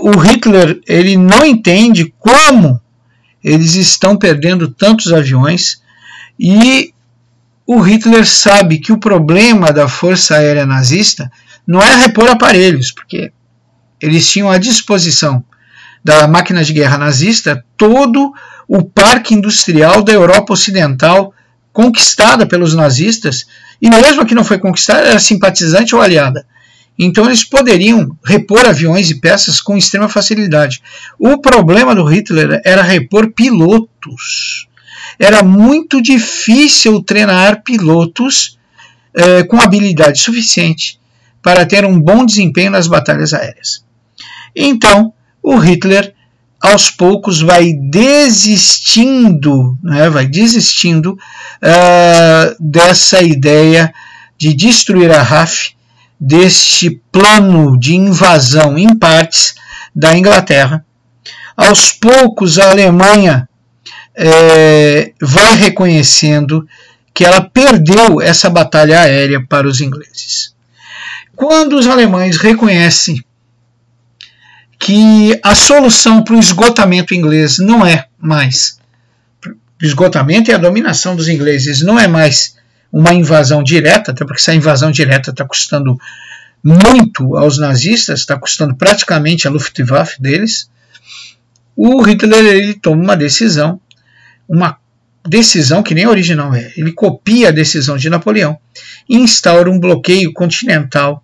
O Hitler ele não entende como eles estão perdendo tantos aviões, e o Hitler sabe que o problema da Força Aérea Nazista não é repor aparelhos, porque eles tinham à disposição da máquina de guerra nazista todo o parque industrial da Europa Ocidental conquistada pelos nazistas, e mesmo que não foi conquistada, era simpatizante ou aliada. Então eles poderiam repor aviões e peças com extrema facilidade. O problema do Hitler era repor pilotos. Era muito difícil treinar pilotos com habilidade suficiente para ter um bom desempenho nas batalhas aéreas. Então, o Hitler, aos poucos, vai desistindo dessa ideia de destruir a RAF, deste plano de invasão em partes da Inglaterra. Aos poucos, a Alemanha vai reconhecendo que ela perdeu essa batalha aérea para os ingleses. Quando os alemães reconhecem que a solução para o esgotamento inglês não é mais o esgotamento e a dominação dos ingleses, não é mais uma invasão direta, até porque essa invasão direta está custando muito aos nazistas, está custando praticamente a Luftwaffe deles, o Hitler ele toma uma decisão que nem original é. Ele copia a decisão de Napoleão e instaura um bloqueio continental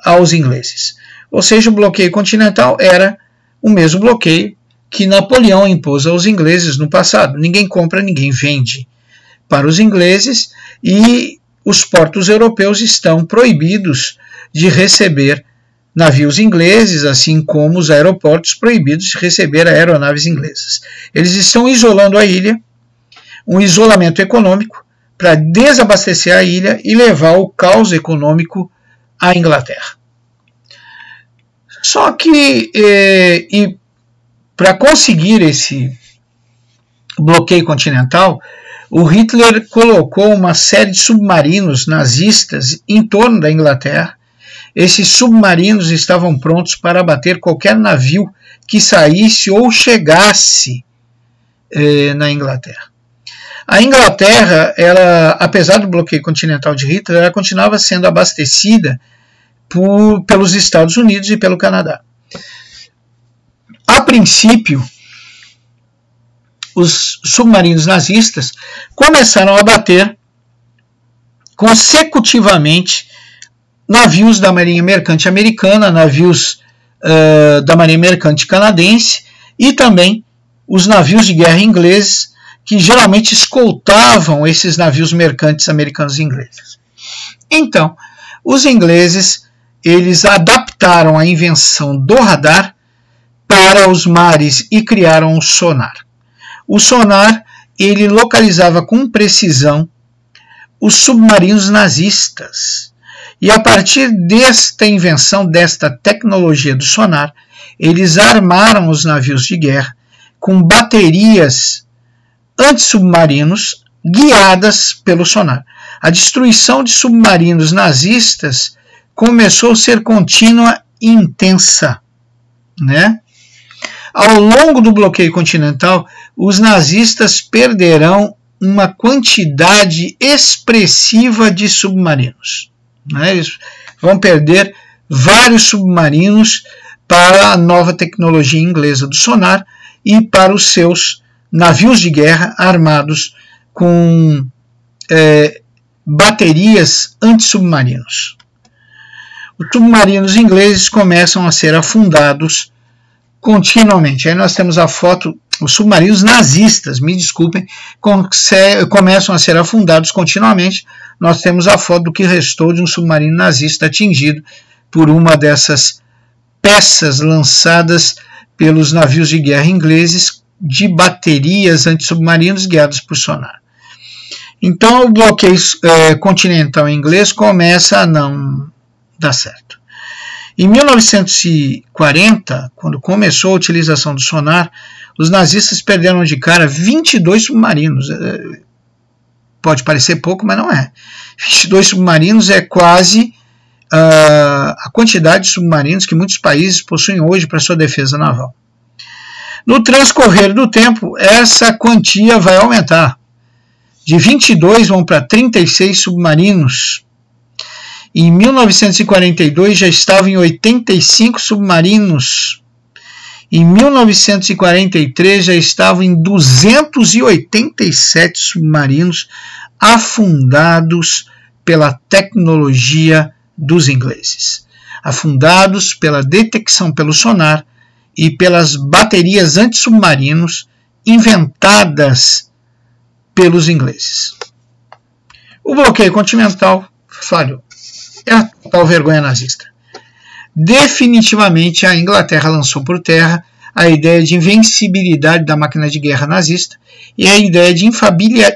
aos ingleses. Ou seja, o bloqueio continental era o mesmo bloqueio que Napoleão impôs aos ingleses no passado. Ninguém compra, ninguém vende para os ingleses, e os portos europeus estão proibidos de receber navios ingleses, assim como os aeroportos proibidos de receber aeronaves inglesas. Eles estão isolando a ilha, um isolamento econômico, para desabastecer a ilha e levar o caos econômico à Inglaterra. Só que, para conseguir esse bloqueio continental, o Hitler colocou uma série de submarinos nazistas em torno da Inglaterra. Esses submarinos estavam prontos para abater qualquer navio que saísse ou chegasse na Inglaterra. A Inglaterra, apesar do bloqueio continental de Hitler, ela continuava sendo abastecida pelos Estados Unidos e pelo Canadá. A princípio, os submarinos nazistas começaram a abater consecutivamente navios da Marinha Mercante Americana, navios da Marinha Mercante Canadense e também os navios de guerra ingleses, que geralmente escoltavam esses navios mercantes americanos e ingleses. Então, os ingleses eles adaptaram a invenção do radar para os mares e criaram o sonar. O sonar ele localizava com precisão os submarinos nazistas E a partir desta invenção, desta tecnologia do sonar, eles armaram os navios de guerra com baterias antissubmarinos guiadas pelo sonar. A destruição de submarinos nazistas começou a ser contínua e intensa, né? Ao longo do bloqueio continental, os nazistas perderão uma quantidade expressiva de submarinos, né? Eles vão perder vários submarinos para a nova tecnologia inglesa do sonar e para os seus navios de guerra armados com baterias antissubmarinos. Os submarinos ingleses começam a ser afundados continuamente. Aí nós temos a foto, os submarinos nazistas, me desculpem, começam a ser afundados continuamente. Nós temos a foto do que restou de um submarino nazista atingido por uma dessas peças lançadas pelos navios de guerra ingleses de baterias antissubmarinos guiadas por sonar. Então o bloqueio continental inglês começa a não dar certo. Em 1940, quando começou a utilização do sonar, os nazistas perderam de cara 22 submarinos. Pode parecer pouco, mas não é. 22 submarinos é quase a quantidade de submarinos que muitos países possuem hoje para sua defesa naval. No transcorrer do tempo, essa quantia vai aumentar. De 22 vão para 36 submarinos. Em 1942 já estavam em 85 submarinos. Em 1943 já estavam em 287 submarinos afundados pela tecnologia dos ingleses. Afundados pela detecção pelo sonar e pelas baterias antissubmarinos inventadas pelos ingleses. O bloqueio continental falhou. É a tal vergonha nazista. Definitivamente a Inglaterra lançou por terra a ideia de invencibilidade da máquina de guerra nazista e a ideia de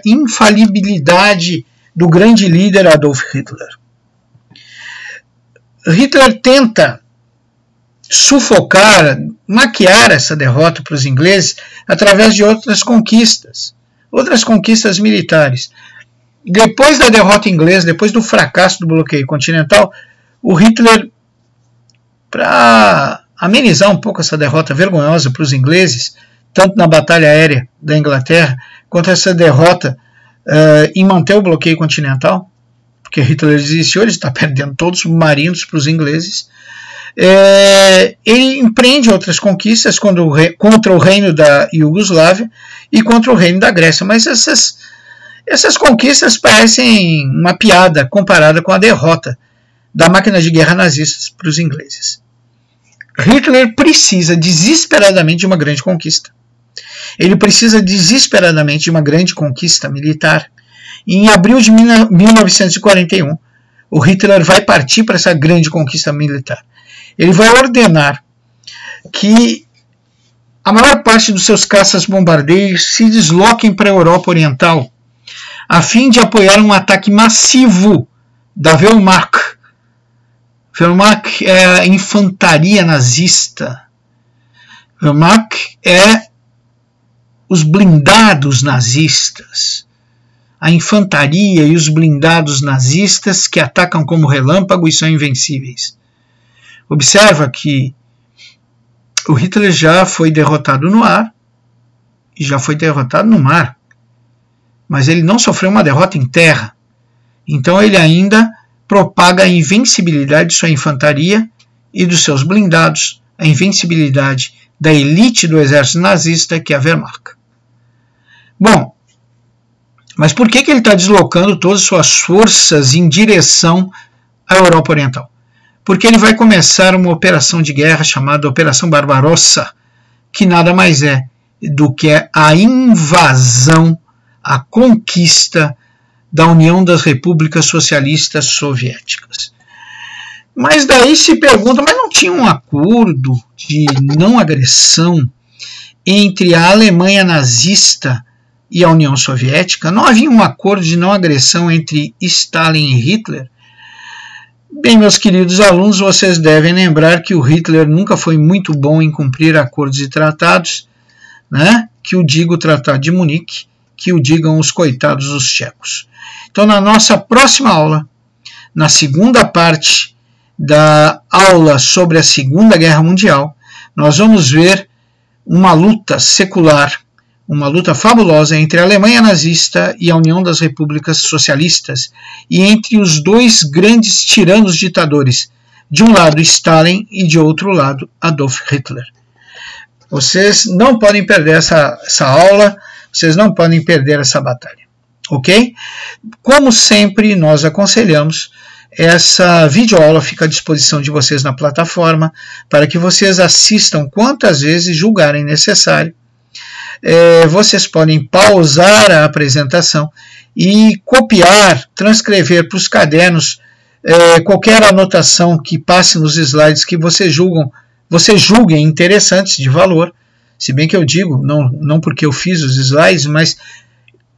infalibilidade do grande líder Adolf Hitler. Hitler tenta sufocar, maquiar essa derrota para os ingleses através de outras conquistas militares. Depois da derrota inglesa, depois do fracasso do bloqueio continental, o Hitler, para amenizar um pouco essa derrota vergonhosa para os ingleses, tanto na batalha aérea da Inglaterra, quanto essa derrota em manter o bloqueio continental, porque Hitler desistiu, ele está perdendo todos os submarinos para os ingleses, ele empreende outras conquistas contra o reino da Iugoslávia e contra o reino da Grécia, mas essas conquistas parecem uma piada comparada com a derrota da máquina de guerra nazista para os ingleses. Hitler precisa desesperadamente de uma grande conquista. Ele precisa desesperadamente de uma grande conquista militar. E em abril de 1941, o Hitler vai partir para essa grande conquista militar. Ele vai ordenar que a maior parte dos seus caças-bombardeiros se desloquem para a Europa Oriental, a fim de apoiar um ataque massivo da Wehrmacht. Wehrmacht é a infantaria nazista. Wehrmacht é os blindados nazistas. A infantaria e os blindados nazistas que atacam como relâmpago e são invencíveis. Observa que o Hitler já foi derrotado no ar e já foi derrotado no mar. Mas ele não sofreu uma derrota em terra. Então ele ainda propaga a invencibilidade de sua infantaria e dos seus blindados, a invencibilidade da elite do exército nazista, que é a Wehrmacht. Bom, mas por que ele está deslocando todas as suas forças em direção à Europa Oriental? Porque ele vai começar uma operação de guerra chamada Operação Barbarossa, que nada mais é do que a invasão, a conquista da União das Repúblicas Socialistas Soviéticas. Mas daí se pergunta, mas não tinha um acordo de não agressão entre a Alemanha nazista e a União Soviética? Não havia um acordo de não agressão entre Stalin e Hitler? Bem, meus queridos alunos, vocês devem lembrar que o Hitler nunca foi muito bom em cumprir acordos e tratados, né? Que o diga o Tratado de Munique, que o digam os coitados dos tchecos. Então, na nossa próxima aula, na segunda parte da aula sobre a Segunda Guerra Mundial, nós vamos ver uma luta secular, uma luta fabulosa entre a Alemanha nazista e a União das Repúblicas Socialistas, e entre os dois grandes tiranos ditadores, de um lado Stalin e de outro lado Adolf Hitler. Vocês não podem perder essa aula, vocês não podem perder essa batalha, ok? Como sempre, nós aconselhamos, essa videoaula fica à disposição de vocês na plataforma, para que vocês assistam quantas vezes julgarem necessário. Vocês podem pausar a apresentação e copiar, transcrever para os cadernos qualquer anotação que passe nos slides que vocês julguem interessantes, de valor. Se bem que eu digo, não porque eu fiz os slides, mas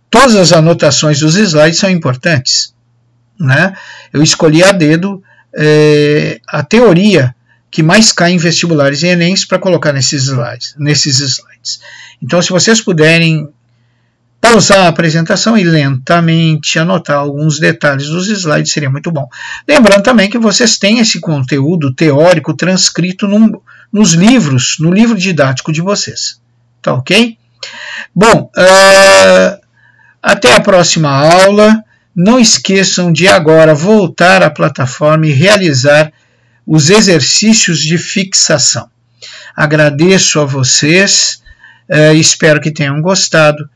todas as anotações dos slides são importantes, né? Eu escolhi a dedo a teoria que mais cai em vestibulares e Enems para colocar nesses slides. Então, se vocês puderem pausar a apresentação e lentamente anotar alguns detalhes dos slides, seria muito bom. Lembrando também que vocês têm esse conteúdo teórico transcrito nos livros, no livro didático de vocês. Tá ok? Bom, até a próxima aula. Não esqueçam de agora voltar à plataforma e realizar os exercícios de fixação. Agradeço a vocês, espero que tenham gostado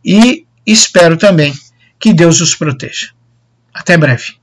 e espero também que Deus os proteja. Até breve.